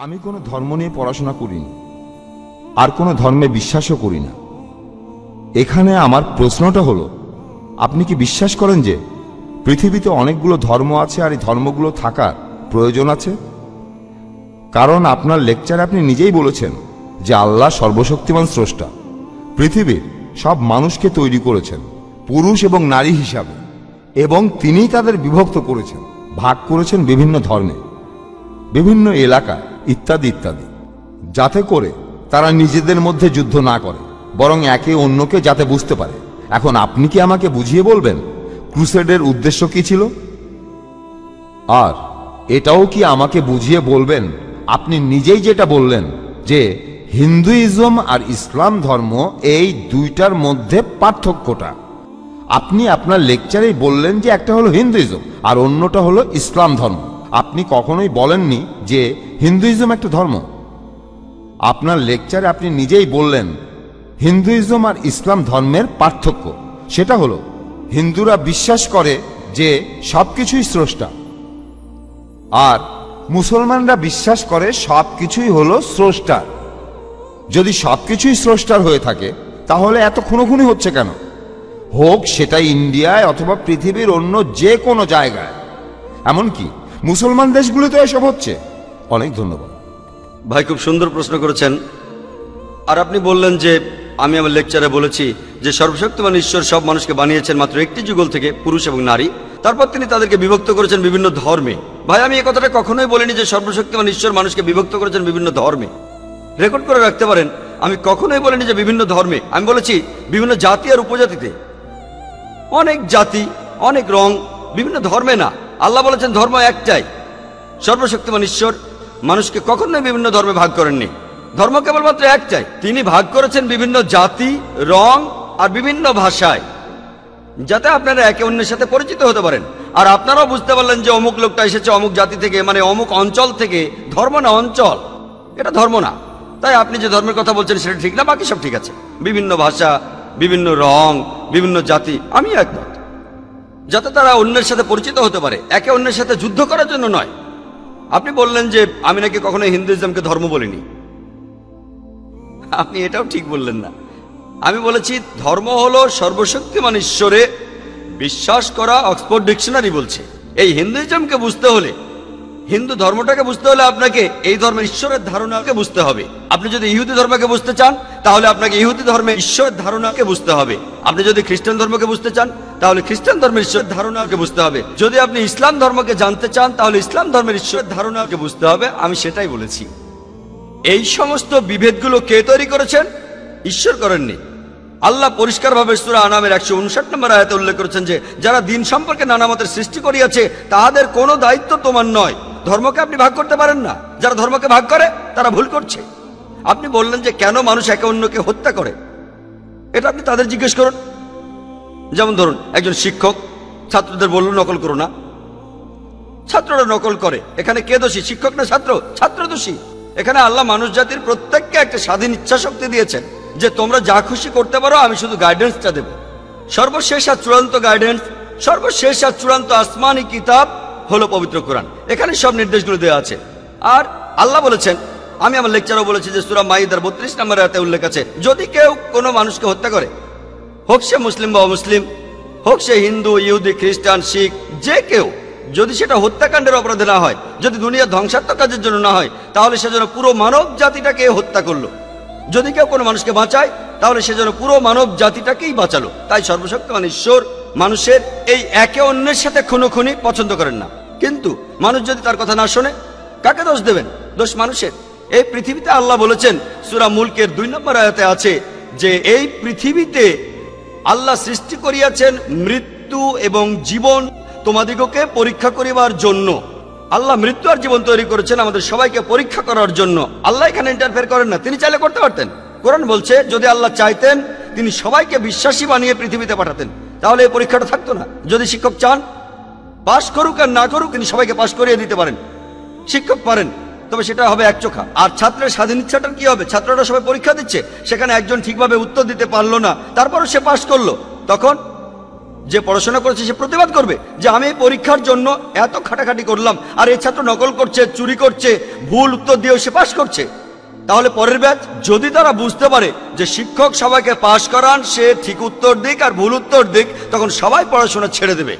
আমি কোনো ধর্ম নিয়ে পড়াশোনা করিনি, আর কোনো ধর্মে বিশ্বাসও করি না। এখানে আমার প্রশ্নটা হলো, আপনি কি বিশ্বাস করেন যে পৃথিবীতে অনেকগুলো ধর্ম আছে আর এই ধর্মগুলো থাকার প্রয়োজন আছে? কারণ আপনার লেকচারে আপনি নিজেই বলেছেন যে আল্লাহ সর্বশক্তিমান স্রষ্টা, পৃথিবীর সব মানুষকে তৈরি করেছেন পুরুষ এবং নারী হিসাবে, এবং তিনিই তাদের বিভক্ত করেছেন, ভাগ করেছেন বিভিন্ন ধর্মে, বিভিন্ন এলাকায়, ইত্যাদি ইত্যাদি, যাতে করে তারা নিজেদের মধ্যে যুদ্ধ না করে, বরং একে অন্যকে যাতে বুঝতে পারে। এখন আপনি কি আমাকে বুঝিয়ে বলবেন ক্রুসেডের উদ্দেশ্য কি ছিল? আর এটাও কি আমাকে বুঝিয়ে বলবেন, আপনি নিজেই যেটা বললেন যে হিন্দুইজম আর ইসলাম ধর্ম এই দুইটার মধ্যে পার্থক্যটা? আপনি আপনার লেকচারেই বললেন যে একটা হলো হিন্দুইজম আর অন্যটা হলো ইসলাম ধর্ম। আপনি কখনোই বলেননি যে হিন্দুইজম একটা ধর্ম। আপনার লেকচারে আপনি নিজেই বললেন হিন্দুইজম আর ইসলাম ধর্মের পার্থক্য সেটা হলো হিন্দুরা বিশ্বাস করে যে সবকিছুই স্রষ্টা, আর মুসলমানরা বিশ্বাস করে সবকিছুই হলো স্রষ্টার। যদি সবকিছুই স্রষ্টার হয়ে থাকে তাহলে এত খুনোখুনি হচ্ছে কেন? হোক সেটা ইন্ডিয়ায় অথবা পৃথিবীর অন্য যে কোনো জায়গায়, এমনকি মুসলমান দেশগুলোতে এসব হচ্ছে। অনেক ধন্যবাদ ভাই, খুব সুন্দর প্রশ্ন করেছেন। আর আপনি বললেন যে আমি আমার লেকচারে বলেছি যে সর্বশক্তিমান ঈশ্বর সব মানুষকে বানিয়েছেন মাত্র একটি যুগল থেকে, পুরুষ এবং নারী, তারপর তিনি তাদেরকে বিভক্ত করেছেন বিভিন্ন ধর্মে। ভাই, আমি এই কথাটা কখনোই বলিনি যে সর্বশক্তিমান ঈশ্বর মানুষকে বিভক্ত করেছেন বিভিন্ন ধর্মে। রেকর্ড করে রাখতে পারেন, আমি কখনোই বলিনি যে বিভিন্ন ধর্মে, আমি বলেছি বিভিন্ন জাতি আর উপজাতিতে। অনেক জাতি, অনেক রং, বিভিন্ন ধর্মে না। আল্লাহ বলেছেন ধর্ম একটাই। সর্বশক্তিমান ঈশ্বর মানুষকে কখনোই বিভিন্ন ধর্মে ভাগ করেননি। ধর্ম কেবলমাত্র একটাই, তিনি ভাগ করেছেন বিভিন্ন জাতি, রং আর বিভিন্ন ভাষায়, যাতে আপনারা একে অন্যের সাথে পরিচিত হতে পারেন। আর আপনারাও বুঝতে পারলেন যে অমুক লোকটা এসেছে অমুক জাতি থেকে, মানে অমুক অঞ্চল থেকে। ধর্ম না অঞ্চল, এটা ধর্ম না। তাই আপনি যে ধর্মের কথা বলছেন সেটা ঠিক না, বাকি সব ঠিক আছে। বিভিন্ন ভাষা, বিভিন্ন রং, বিভিন্ন জাতি, আমি একমত, যাতে তারা অন্যের সাথে পরিচিত হতে পারে, একে অন্যের সাথে যুদ্ধ করার জন্য নয়। আপনি বললেন যে আমি নাকি কখনো হিন্দুইজমকে ধর্ম বলিনি। আপনি এটাও ঠিক বললেন না। আমি বলেছি ধর্ম হলো সর্বশক্তিমান ঈশ্বরে বিশ্বাস করা। অক্সফোর্ড ডিকশনারি বলছে এই হিন্দুইজমকে বুঝতে হলে, হিন্দু ধর্মটাকে বুঝতে হলে আপনাকে এই ধর্মের ঈশ্বরের ধারণাকে বুঝতে হবে। আপনি যদি ইহুদি ধর্মকে বুঝতে চান তাহলে আপনাকে ইহুদি ধর্মের ঈশ্বরের ধারণাকে বুঝতে হবে। আপনি যদি খ্রিস্টান ধর্মকে বুঝতে চান তাহলে খ্রিস্টান ধর্মের ঈশ্বরের ধারণাকে বুঝতে হবে। যদি আপনি ইসলাম ধর্মকে জানতে চান তাহলে ইসলাম ধর্মের ঈশ্বরের ধারণাকে বুঝতে হবে। আমি সেটাই বলেছি। এই সমস্ত বিভেদগুলো কে তৈরি করেছেন? ঈশ্বর করেননি। আল্লাহ পরিষ্কারভাবে সূরা আনামের 159 নম্বর আয়াতে উল্লেখ করেছেন যে যারা দিন সম্পর্কে নানা মতের সৃষ্টি করিয়াছে তাহাদের কোনো দায়িত্ব তোমার নয়। ধর্মকে আপনি ভাগ করতে পারেন না। যারা ধর্মকে ভাগ করে তারা ভুল করছে। আপনি বললেন যে কেন মানুষ একে অন্যকে হত্যা করে, এটা আপনি তাদের জিজ্ঞেস করুন। যেমন ধরুন, একজন শিক্ষক ছাত্রদের বলল নকল করো না, ছাত্ররা নকল করে। এখানে কে দোষী, শিক্ষক না ছাত্র? ছাত্র দোষী। এখানে আল্লাহ মানুষ জাতির প্রত্যেককে একটা স্বাধীন ইচ্ছা শক্তি দিয়েছেন যে তোমরা যা খুশি করতে পারো, আমি শুধু গাইডেন্সটা দেব। সর্বশেষ আর চূড়ান্ত গাইডেন্স, সর্বশেষ আর চূড়ান্ত আসমানি কিতাব হলো পবিত্র কোরআন। এখানে সব নির্দেশগুলো দেওয়া আছে। আর আল্লাহ বলেছেন, আমি আমার লেকচারও বলেছি যে সূরা মাইদার 32 নম্বর আয়াতে উল্লেখ আছে, যদি কেউ কোনো মানুষকে হত্যা করে, হোক সে মুসলিম বা অমুসলিম, হোক সে হিন্দু, ইহুদি, খ্রিস্টান, শিখ, যে কেউ, যদি সেটা হত্যাকাণ্ডের অপরাধে না হয়, যদি দুনিয়া ধ্বংসাত্মক কাজের জন্য না হয়, তাহলে সেজন্য পুরো মানব জাতিটাকে হত্যা করলো। যদি কেউ কোনো মানুষকে বাঁচায় তাহলে সেজন্য পুরো মানব জাতিটাকেই বাঁচালো। তাই সর্বশক্তিমান ঈশ্বর মানুষের এই একে অন্যের সাথে খুনোখুনি পছন্দ করেন না। কিন্তু মানুষ যদি তার কথা না শোনে, কাকে দোষ দেবেন? দোষ মানুষের। এই পৃথিবীতে আল্লাহ বলেছেন, সূরা মুলকের 2 নম্বর আয়াতে আছে যে এই পৃথিবীতে আল্লাহ সৃষ্টি করিয়াছেন মৃত্যু এবং জীবন তোমাদিগকে পরীক্ষা করিবার জন্য। আল্লাহ মৃত্যু আর জীবন তৈরি করেছেন আমাদের সবাইকে পরীক্ষা করার জন্য। আল্লাহ এখানে ইন্টারফেয়ার করেন না। তিনি চাইলে করতে পারতেন। কোরআন বলছে যদি আল্লাহ চাইতেন তিনি সবাইকে বিশ্বাসী বানিয়ে পৃথিবীতে পাঠাতেন, তাহলে এই পরীক্ষাটা থাকতো না। যদি শিক্ষক চান পাশ করুক আর না করুক, তিনি সবাইকে পাশ করিয়ে দিতে পারেন। শিক্ষক পারেন, তবে সেটা হবে একচোখা। আর ছাত্রের স্বাধীন ইচ্ছাটার কি হবে? ছাত্ররা সবাই পরীক্ষা দিচ্ছে, সেখানে একজন ঠিকভাবে উত্তর দিতে পারলো না, তারপরও সে পাশ করলো, তখন যে পড়াশোনা করেছে সে প্রতিবাদ করবে যে আমি এই পরীক্ষার জন্য এত খাটাখাটি করলাম, আর এই ছাত্র নকল করছে, চুরি করছে, ভুল উত্তর দিয়েও সে পাশ করছে। তাহলে পরের ব্যাচ যদি তারা বুঝতে পারে যে শিক্ষক সবাইকে পাশ করান, সে ঠিক উত্তর দিক আর ভুল উত্তর দিক, তখন সবাই পড়াশোনা ছেড়ে দেবে।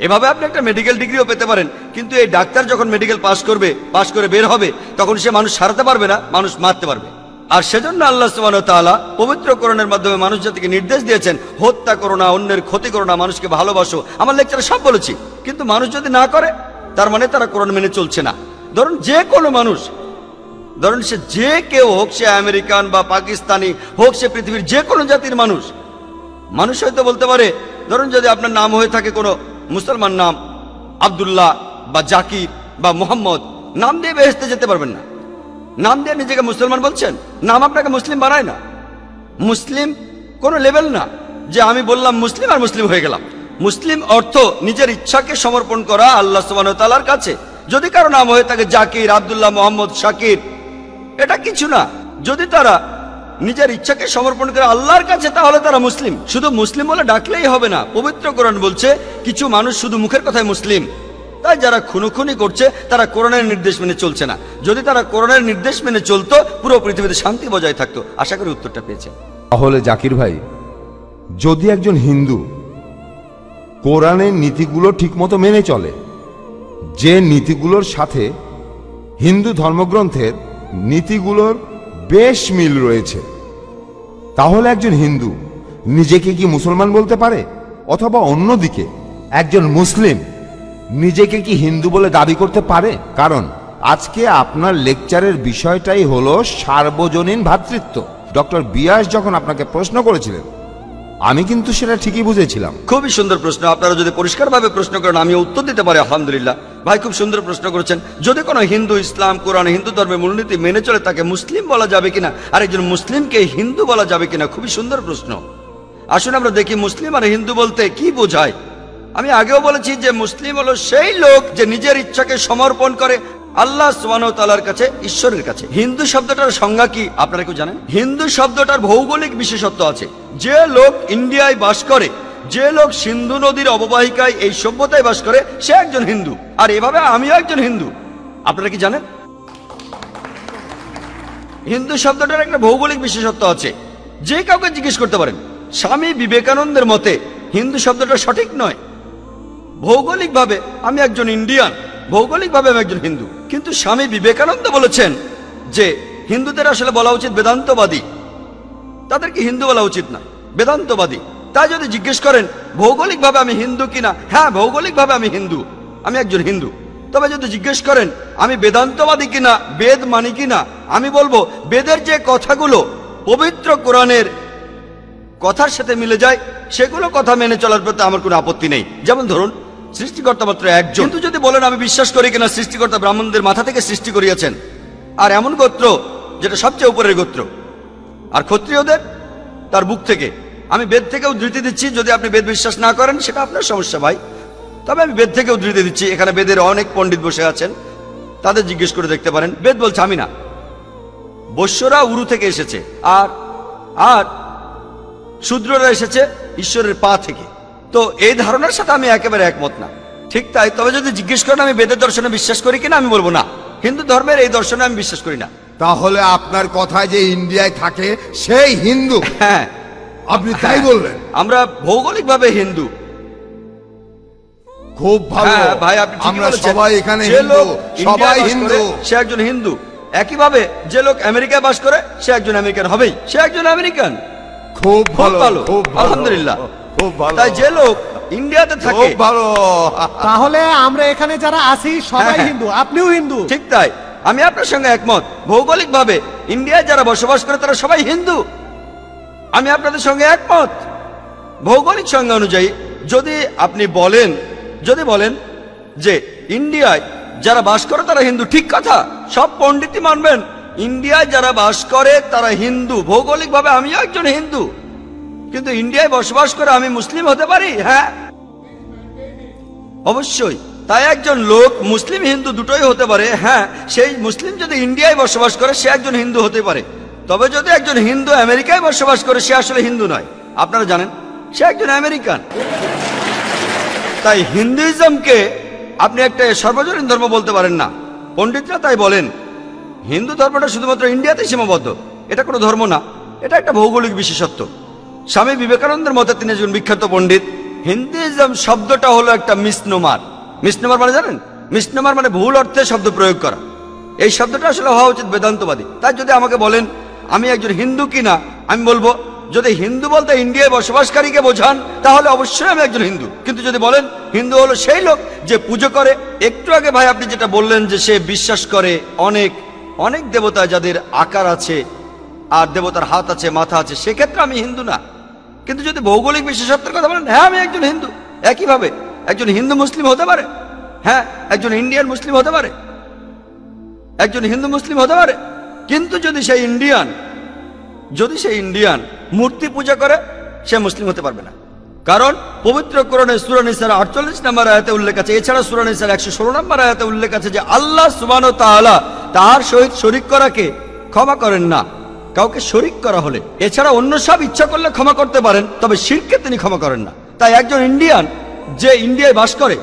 এভাবে আপনি একটা মেডিকেল ডিগ্রিও পেতে পারেন, কিন্তু এই ডাক্তার যখন মেডিকেল পাশ করবে, পাশ করে বের হবে, তখন সে মানুষ সারাতে পারবে না, মানুষ মারতে পারবে। আর সেজন্য আল্লাহ সুবহানাহু ওয়া তাআলা পবিত্র কোরআনের মাধ্যমে মানুষ জাতিকে নির্দেশ দিয়েছেন, হত্যা করো না, অন্যের ক্ষতি করো না, মানুষকে ভালোবাসো। আমার লেকচারে সব বলেছি, কিন্তু মানুষ যদি না করে তার মানে তারা কোরআন মেনে চলছে না। ধরুন যে কোনো মানুষ, ধরুন সে যে কেউ হোক, সে আমেরিকান বা পাকিস্তানি হোক, সে পৃথিবীর যে কোনো জাতির মানুষ, মানুষ হয়তো বলতে পারে, ধরুন যদি আপনার নাম হয়ে থাকে কোনো মুসলমান নাম, আব্দুল্লাহ বা জাকির বা মোহাম্মদ, নাম দিয়ে বেহেশতে যেতে পারবেন না। নাম দিয়ে নিজেকে মুসলমান বলছেন, নাম আপনাকে মুসলিম বানায় না। মুসলিম কোনো লেভেল না যে আমি বললাম মুসলিম আর মুসলিম হয়ে গেলাম। মুসলিম অর্থ নিজের ইচ্ছাকে সমর্পণ করা আল্লাহ সুবহানাহু ওয়া তাআলার কাছে। যদি কারো নাম হয়ে থাকে জাকির, আব্দুল্লাহ, মোহাম্মদ, শাকির, এটা কিছু না। যদি তারা নিজের ইচ্ছাকে সমর্পণ করে আল্লাহর কাছে, তাহলে তারা মুসলিম। শুধু মুসলিম বলে ডাকলেই হবে না। পবিত্র কোরআন বলছে কিছু মানুষ শুধু মুখের কথায় মুসলিম, তাই যারা খুনোখুনি করছে তারা কোরআনের নির্দেশ মেনে চলছে না। যদি তারা কোরআনের নির্দেশ মেনে চলতো, পুরো পৃথিবীতে শান্তি বজায় থাকতো। আশা করি উত্তরটা পেয়েছে। তাহলে জাকির ভাই, যদি একজন হিন্দু কোরআনের নীতিগুলো ঠিকমতো মেনে চলে, যে নীতিগুলোর সাথে হিন্দু ধর্মগ্রন্থের নীতিগুলোর বেশ মিল রয়েছে, তাহলে একজন হিন্দু নিজেকে কি মুসলমান বলতে পারে? অথবা অন্যদিকে একজন মুসলিম নিজেকে কি হিন্দু বলে দাবি করতে পারে? কারণ আজকে আপনার লেকচারের বিষয়টাই হলো সার্বজনীন ভ্রাতৃত্ব। ডক্টর বিয়াস যখন আপনাকে প্রশ্ন করেছিলেন, আমি কিন্তু সেটা ঠিকই বুঝেছিলাম। খুবই সুন্দর প্রশ্ন। আপনারা যদি পরিষ্কারভাবে প্রশ্ন করেন, আমি উত্তর দিতে পারি আলহামদুলিল্লাহ। ভাই খুব সুন্দর প্রশ্ন করেছেন। যদি কোনো হিন্দু ইসলাম, কোরআন, হিন্দু ধর্মের মূলনীতি মেনে চলে, তাকে মুসলিম বলা যাবে কিনা, আর একজন মুসলিমকে হিন্দু বলা যাবে কিনা, খুবই সুন্দর প্রশ্ন। আসুন আমরা দেখি মুসলিম আর হিন্দু বলতে কি বোঝায়। আমি আগেও বলেছি যে মুসলিম হলো সেই লোক যে নিজের ইচ্ছাকে সমর্পণ করে আল্লাহ সুবহানাহু ওয়া তাআলার কাছে, ঈশ্বরের কাছে। হিন্দু শব্দটার সংজ্ঞা কি আপনারা কি জানেন? হিন্দু শব্দটার ভৌগোলিক বিশেষত্ব আছে। যে লোক ইন্ডিয়ায় বাস করে, যে লোক সিন্ধু নদীর অববাহিকায় এই সভ্যতায় বাস করে, সে একজন হিন্দু। আর এভাবে আমিও একজন হিন্দু। আপনারা কি জানেন? হিন্দু শব্দটার একটা ভৌগোলিক বিশেষত্ব আছে। যে কাউকে জিজ্ঞেস করতে পারেন। স্বামী বিবেকানন্দের মতে হিন্দু শব্দটা সঠিক নয়। ভৌগোলিকভাবে আমি একজন ইন্ডিয়ান, ভৌগোলিকভাবে আমি একজন হিন্দু। কিন্তু স্বামী বিবেকানন্দ বলেছেন যে হিন্দুদের আসলে বলা উচিত বেদান্তবাদী, তাদেরকে হিন্দু বলা উচিত না, বেদান্তবাদী। তাই যদি জিজ্ঞেস করেন ভৌগোলিকভাবে আমি হিন্দু কিনা, হ্যাঁ ভৌগোলিকভাবে আমি হিন্দু, আমি একজন হিন্দু। তবে যদি জিজ্ঞেস করেন আমি বেদান্তবাদী কিনা, বেদ মানি কিনা, আমি বলবো বেদের যে কথাগুলো পবিত্র কোরআনের কথার সাথে মিলে যায়, সেগুলো কথা মেনে চলার প্রতি আমার কোনো আপত্তি নেই। যেমন ধরুন সৃষ্টিকর্তা মাত্র একজন। কিন্তু যদি বলেন আমি বিশ্বাস করি কিনা সৃষ্টিকর্তা ব্রাহ্মণদের মাথা থেকে সৃষ্টি করিয়েছেন, আর এমন গোত্র যেটা সবচেয়ে উপরের গোত্র, আর ক্ষত্রিয়দের তার বুক থেকে, আমি বেদ থেকে উদ্ধৃতি দিচ্ছি। যদি আপনি বেদ বিশ্বাস না করেন সেটা আপনার সমস্যা ভাই, তবে আমি বেদ থেকে উদ্ধৃতি দিচ্ছি। এখানে বেদের অনেক পণ্ডিত বসে আছেন, তাদের জিজ্ঞেস করে দেখতে পারেন। বেদ বলছে আমি না, বৈশ্যরা উরু থেকে এসেছে, আর আর শূদ্ররা এসেছে ঈশ্বরের পা থেকে। তো এই ধারণার সাথে আমি একেবারে একমত না। ঠিক তাই। তবে যদি জিজ্ঞেস করেন আমি বেদের দর্শনে বিশ্বাস করি কিনা, আমি বলবো না, হিন্দু ধর্মের এই দর্শনে আমি বিশ্বাস করি না। তাহলে আপনার কথায় যে ইন্ডিয়ায় থাকে সেই হিন্দু? হ্যাঁ, আপনি তাই বললেন? আমরা ভৌগোলিকভাবে হিন্দু। খুব ভালো ভাই, আপনি ঠিকই আমরা বলেছেন। সবাই এখানে যে হিন্দু, লোক সবাই ইন্ডিয়ায় বাস হিন্দু। করে, সে একজন হিন্দু। একইভাবে যে লোক আমেরিকায় বাস করে, সে একজন আমেরিকান হবেই, সে একজন আমেরিকান। খুব ভালো, খুব ভালো, আলহামদুলিল্লাহ। খুব ভালো। তাই যে লোক ইন্ডিয়াতে থাকে, খুব ভালো। তাহলে আমরা এখানে যারা আছি সবাই হ্যাঁ। হিন্দু, আপনিও হিন্দু। ঠিক তাই, আমি আপনার সঙ্গে একমত। ভৌগোলিকভাবে ইন্ডিয়ায় যারা বসবাস করে তারা সবাই হিন্দু, আমি আপনাদের সঙ্গে একমত। ভৌগোলিক সংজ্ঞা অনুযায়ী যদি আপনি বলেন, যদি বলেন যে ইন্ডিয়ায় যারা বাস করে তারা হিন্দু, ঠিক কথা, সব পণ্ডিতই মানবেন ইন্ডিয়ায় যারা বাস করে তারা হিন্দু। ভৌগোলিকভাবে আমিও একজন হিন্দু, কিন্তু ইন্ডিয়ায় বসবাস করে আমি মুসলিম হতে পারি? হ্যাঁ, অবশ্যই। তাই একজন লোক মুসলিম হিন্দু দুটোই হতে পারে। হ্যাঁ, সেই মুসলিম যদি ইন্ডিয়ায় বসবাস করে সে একজন হিন্দু হতে পারে। তবে যদি একজন হিন্দু আমেরিকায় বসবাস করে, সে আসলে হিন্দু নয়। আপনারা জানেন সে একজন আমেরিকান। তাই হিন্দুইজমকে আপনি একটা সর্বজনীন ধর্ম বলতে পারেন না। পণ্ডিতরা তাই বলেন হিন্দু ধর্মটা শুধুমাত্র ইন্ডিয়াতে সীমাবদ্ধ। এটা কোনো ধর্ম না, এটা একটা ভৌগোলিক বিশেষত্ব। স্বামী বিবেকানন্দের মতে, তিনি একজন বিখ্যাত পণ্ডিত, হিন্দুইজম শব্দটা হলো একটা মিসনোমার। মিসনোমার মানে জানেন? মিসনোমার মানে ভুল অর্থে শব্দ প্রয়োগ করা। এই শব্দটা আসলে হওয়া উচিত বেদান্তবাদী। তাই যদি আমাকে বলেন আমি একজন হিন্দু কিনা, আমি বলবো যদি হিন্দু বলতে ইন্ডিয়ায় বসবাসকারীকে বোঝান তাহলে অবশ্যই আমি একজন হিন্দু। কিন্তু যদি বলেন হিন্দু হলো সেই লোক যে পুজো করে, একটু আগে ভাই আপনি যেটা বললেন যে সে বিশ্বাস করে অনেক অনেক দেবতা যাদের আকার আছে আর দেবতার হাত আছে, মাথা আছে, সেক্ষেত্রে আমি হিন্দু না। কিন্তু যদি ভৌগোলিক বিশেষত্বের কথা বলেন, হ্যাঁ আমি একজন হিন্দু। একইভাবে একজন হিন্দু মুসলিম হতে পারে, হ্যাঁ একজন ইন্ডিয়ান মুসলিম হতে পারে, একজন হিন্দু মুসলিম হতে পারে। কিন্তু যদি সেই ইন্ডিয়ান মূর্তি পূজা করে, সে মুসলিম হতে পারবে না। কারণ পবিত্র কোরআনে সূরা নিসার 48 নম্বর আয়াতে উল্লেখ আছে, এছাড়া সূরা নিসার 116 নম্বর আয়াতে উল্লেখ আছে যে আল্লাহ সুবহানাহু ওয়া তাআলা তার সহিত শরীক করাকে ক্ষমা করেন না, কাউকে শরীক করা হলে। এছাড়া অন্য সব ইচ্ছা করলে ক্ষমা করতে পারেন, তবে শিরকে তিনি ক্ষমা করেন না। তাই একজন ইন্ডিয়ান যে ইন্ডিয়ায় বাস করে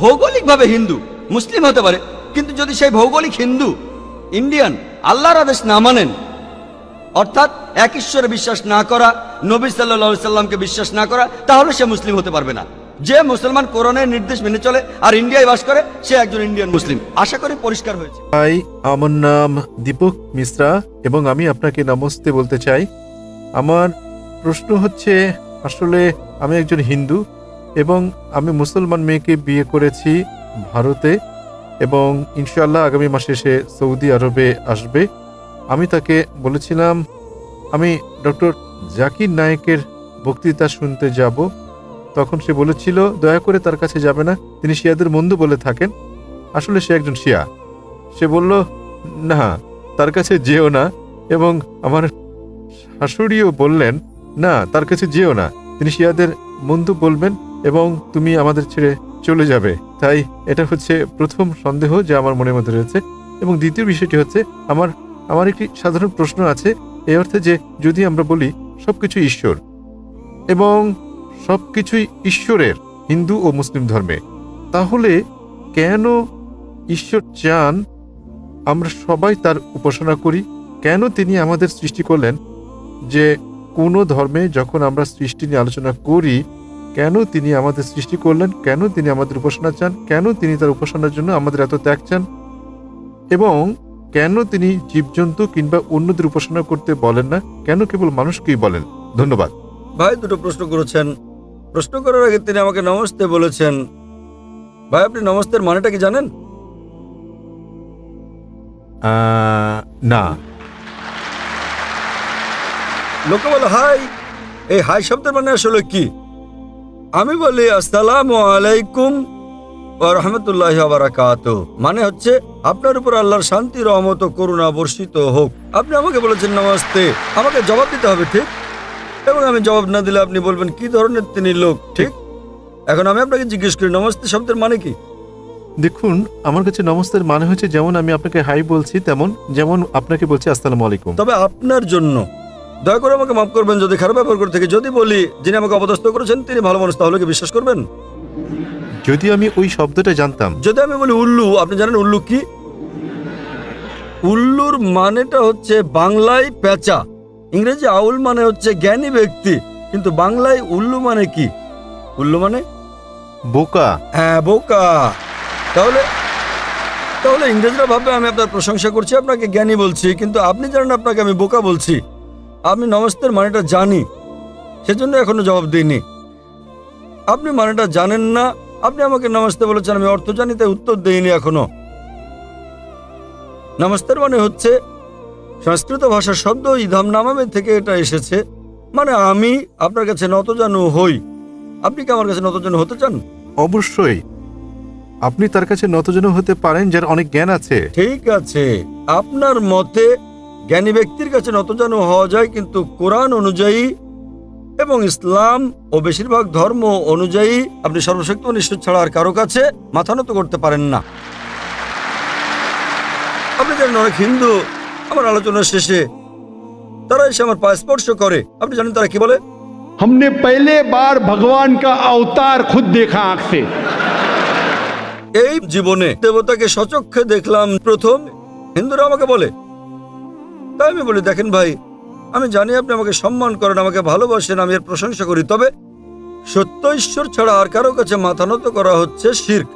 ভৌগোলিকভাবে হিন্দু মুসলিম হতে পারে, কিন্তু যদি সেই ভৌগোলিক হিন্দু ইন্ডিয়ান আল্লাহর আদেশ না মানেন, অর্থাৎ এক ঈশ্বরে বিশ্বাস না করা, নবী সাল্লাল্লাহু আলাইহি সাল্লামকে বিশ্বাস না করা, তাহলে সে মুসলিম হতে পারবে না। যে মুসলমান কোরআনের নির্দেশ মেনে চলে আর ইন্ডিয়ায় বাস করে, সে একজন ইন্ডিয়ান মুসলিম। আশা করি পরিষ্কার হয়েছে। হাই, আমার নাম দীপক মিশ্রা এবং আমি আপনাকে নমস্তে বলতে চাই। আমার প্রশ্ন হচ্ছে, আসলে আমি একজন হিন্দু এবং আমি মুসলমান মেয়েকে বিয়ে করেছি ভারতে এবং ইনশাআল্লাহ আগামী মাসে সে সৌদি আরবে আসবে। আমি তাকে বলেছিলাম আমি ডক্টর জাকির নায়েকের বক্তৃতা শুনতে যাব। তখন সে বলেছিল দয়া করে তার কাছে যাবে না, তিনি শিয়াদের বন্ধু বলে থাকেন। আসলে সে একজন শিয়া। সে বলল না, তার কাছে যেও না। এবং আমার শাশুড়িও বললেন না, তার কাছে যেও না, তিনি শিয়াদের বন্ধু বলবেন এবং তুমি আমাদের ছেড়ে চলে যাবে। তাই এটা হচ্ছে প্রথম সন্দেহ যা আমার মনের মধ্যে রয়েছে। এবং দ্বিতীয় বিষয়টি হচ্ছে, আমার একটি সাধারণ প্রশ্ন আছে এই অর্থে যে যদি আমরা বলি সবকিছু ঈশ্বর এবং সবকিছুই ঈশ্বরের হিন্দু ও মুসলিম ধর্মে, তাহলে কেন ঈশ্বর চান আমরা সবাই তার উপাসনা করি? কেন তিনি আমাদের সৃষ্টি করলেন? যে কোনো ধর্মে যখন আমরা সৃষ্টি নিয়ে আলোচনা করি, কেন তিনি আমাদের সৃষ্টি করলেন, কেন তিনি আমাদের উপাসনা চান, কেন তিনি তার উপাসনার জন্য আমাদের এত ত্যাগ চান, এবং কেন তিনি জীবজন্তু কিংবা অন্যদের উপাসনা করতে বলেন না, কেন কেবল মানুষকেই বলেন? ধন্যবাদ। ভাই দুটো প্রশ্ন করেছেন। প্রশ্ন করার আগে তিনি আমাকে নমস্তে বলেছেন। ভাই আপনি নমস্তের মানেটা কি জানেন? না। লোকে বলে হাই, এই হাই শব্দের মানে আসলে কি? আমি বলি আসসালামু আলাইকুম ওয়া রাহমাতুল্লাহি ওয়া বারাকাতুহু, মানে হচ্ছে আপনার উপর আল্লাহর শান্তি, রহমত ও করুণা বর্ষিত হোক। আপনি আমাকে বলেছেন নমস্তে, আমাকে জবাব দিতে হবে, ঠিক? এবং আমি জবাব না দিলে আপনি বলবেন কি ধরনের তিনি লোক, ঠিক? এখন আমি আপনাকে জিজ্ঞেস করি নমস্তে শব্দের মানে কি? দেখুন, আমার কাছে নমস্তের মানে হচ্ছে যেমন আমি আপনাকে হাই বলছি, যেমন আপনাকে বলছি আসসালামু আলাইকুম। তবে আপনার জন্য দয়া করে আমাকে মাফ করবেন যদি খারাপ ব্যবহার করে থেকে যদি বলি যিনি আমাকে অপদস্থ করেছেন তিনি ভালো মানুষ, তাহলে কি বিশ্বাস করবেন? যদি আমি ওই শব্দটা জানতাম। যদি আমি বলি উল্লু, আপনি জানেন উল্লু কি? উল্লুর মানেটা হচ্ছে বাংলায় পেঁচা, ইংরেজি আউল মানে হচ্ছে জ্ঞানী ব্যক্তি, কিন্তু বাংলায় উল্লু মানে কি? উল্লু মানে বোকা। হ্যাঁ, বোকা। তাহলে ইংরেজরা ভাববে আমি আপনার প্রশংসা করছি, আপনাকে জ্ঞানী বলছি, কিন্তু আপনি জানেন আপনাকে আমি বোকা বলছি। আপনি নমস্তের মানেটা জানি, সেজন্য এখনো জবাব দিইনি। আপনি মানেটা জানেন না, আপনি আমাকে নমস্তে বলেছেন, আমি অর্থ জানি তাই উত্তর দেইনি এখনো। নমস্তের মানে হচ্ছে সংস্কৃত ভাষার শব্দ ইধাম নামামে থেকে এটা এসেছে, মানে আমি আপনার কাছে নতজানু হই। আপনি কি আমার কাছে নতজানু হতে চান? অবশ্যই, আপনি তার কাছে নতজানু হতে পারেন যার অনেক জ্ঞান আছে। ঠিক আছে, আপনার মতে জ্ঞানী ব্যক্তির কাছে নতজানু হওয়া যায়, কিন্তু কোরআন অনুযায়ী এবং ইসলাম ও বেশিরভাগ ধর্ম অনুযায়ী আপনি সর্বশক্তিমান ঈশ্বর ছাড়া আর কারো কাছে মাথা নত করতে পারেন না। আপনি জানেন অনেক হিন্দু আমার আলোচনার শেষে তারা এসে আমার পায়ে স্পর্শ করে, আপনি জানেন তারা কি বলে? हमने पहले बार भगवान का अवतार खुद देखा आंख से। এই জীবনে দেবতাকে সচক্ষে দেখলাম প্রথম। হিন্দুরা আমাকে বলে, তাই আমি বলি দেখেন ভাই, আমি জানি আপনি আমাকে সম্মান করেন, আমাকে ভালোবাসেন, আমি এর প্রশংসা করি, তবে সত্য ঈশ্বর ছাড়া আর কারো কাছে মাথা নত করা হচ্ছে শিরক।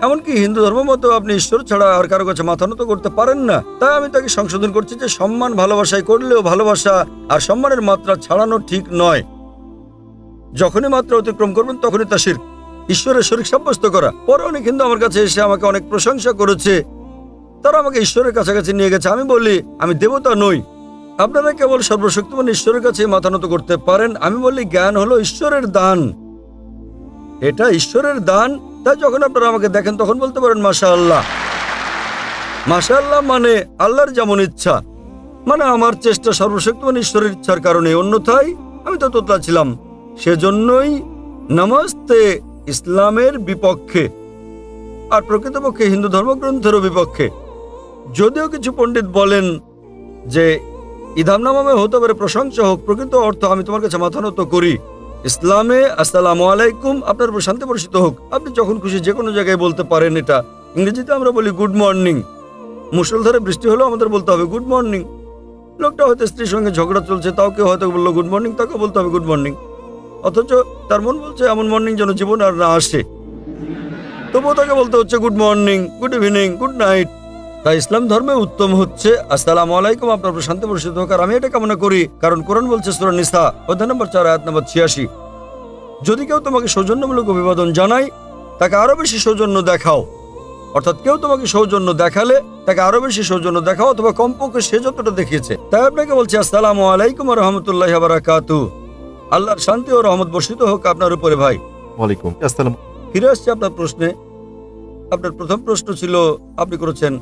এমনকি হিন্দু ধর্ম মতো আপনি ঈশ্বর ছাড়া আর কারো কাছে মাথা নত করতে পারেন না। তাই আমি তাকে সংশোধন করছি যে সম্মান ভালোবাসায় করলেও ভালোবাসা আর সম্মানের মাত্রা ছাড়ানো ঠিক নয়। যখনই মাত্রা অতিক্রম করবেন তখনই তা শিরক, ঈশ্বরের শরীক সাব্যস্ত করা। পরে অনেক হিন্দু আমার কাছে এসে আমাকে অনেক প্রশংসা করেছে, তারা আমাকে ঈশ্বরের কাছাকাছি নিয়ে গেছে। আমি বলি আমি দেবতা নই, আপনারা কেবল সর্বশক্তিমান ঈশ্বরের কাছে মাথা নত করতে পারেন। আমি বলি জ্ঞান হলো ঈশ্বরের দান, এটা ঈশ্বরের দান। তাই যখন আপনারা আমাকে দেখেন তখন বলতে পারেন মাশাআল্লাহ। মাশাআল্লাহ মানে আল্লাহর যেমন ইচ্ছা, মানে আমার চেষ্টা সর্বশক্তিমান ঈশ্বরের ইচ্ছার কারণে, অন্যথায় আমি তো তোতলা ছিলাম। সেজন্যই নমস্তে ইসলামের বিপক্ষে আর প্রকৃতপক্ষে হিন্দু ধর্মগ্রন্থেরও বিপক্ষে। যদিও কিছু পণ্ডিত বলেন যে ইদাম নামে হতে পারে প্রশংসা হোক, প্রকৃত অর্থ আমি তোমার কাছে মাথা নত করি। ইসলামে আসসালামু আলাইকুম, আপনার উপর শান্তি বর্ষিত হোক, আপনি যখন খুশি যে কোনো জায়গায় বলতে পারেন এটা। ইংরেজিতে আমরা বলি গুড মর্নিং, মুষলধারে বৃষ্টি হলেও আমাদের বলতে হবে গুড মর্নিং। লোকটা হয়তো স্ত্রীর সঙ্গে ঝগড়া চলছে, তাও কেউ হয়তো বললো গুড মর্নিং, তাকে বলতে হবে গুড মর্নিং, অথচ তার মন বলছে এমন মর্নিং যেন জীবন আর না আসে, তবুও তাকে বলতে হচ্ছে good morning, good evening, good night. তাই ইসলাম ধর্মে উত্তম হচ্ছে আসসালামু আলাইকুম, আপনার উপর শান্তি বর্ষিত হোক। আর আমি এটা কামনা করি, কারণ কোরআন বলছে সূরা নিসা অধ্যায় নম্বর 4 আয়াত নম্বর 86, যদি কেউ তোমাকে সৌজন্যমূলক অভিবাদন জানায় তাকে আরো বেশি সৌজন্য দেখাও। অর্থাৎ কেউ তোমাকে সৌজন্য দেখালে তাকে আরো বেশি সৌজন্য দেখাও, অথবা কমপক্ষে সে যতটা দেখিয়েছে। তাই আপনাকে বলছি আসসালামু আলাইকুম ওয়া রাহমাতুল্লাহি ওয়া বারাকাতুহু, আল্লাহর শান্তি ও রহমত বর্ষিত হোক আপনার উপরে। ভাই ওয়ালাইকুম আসসালাম। ফিরে আসছে আপনার প্রশ্নে। আপনার প্রথম প্রশ্ন ছিল আপনি করেছেন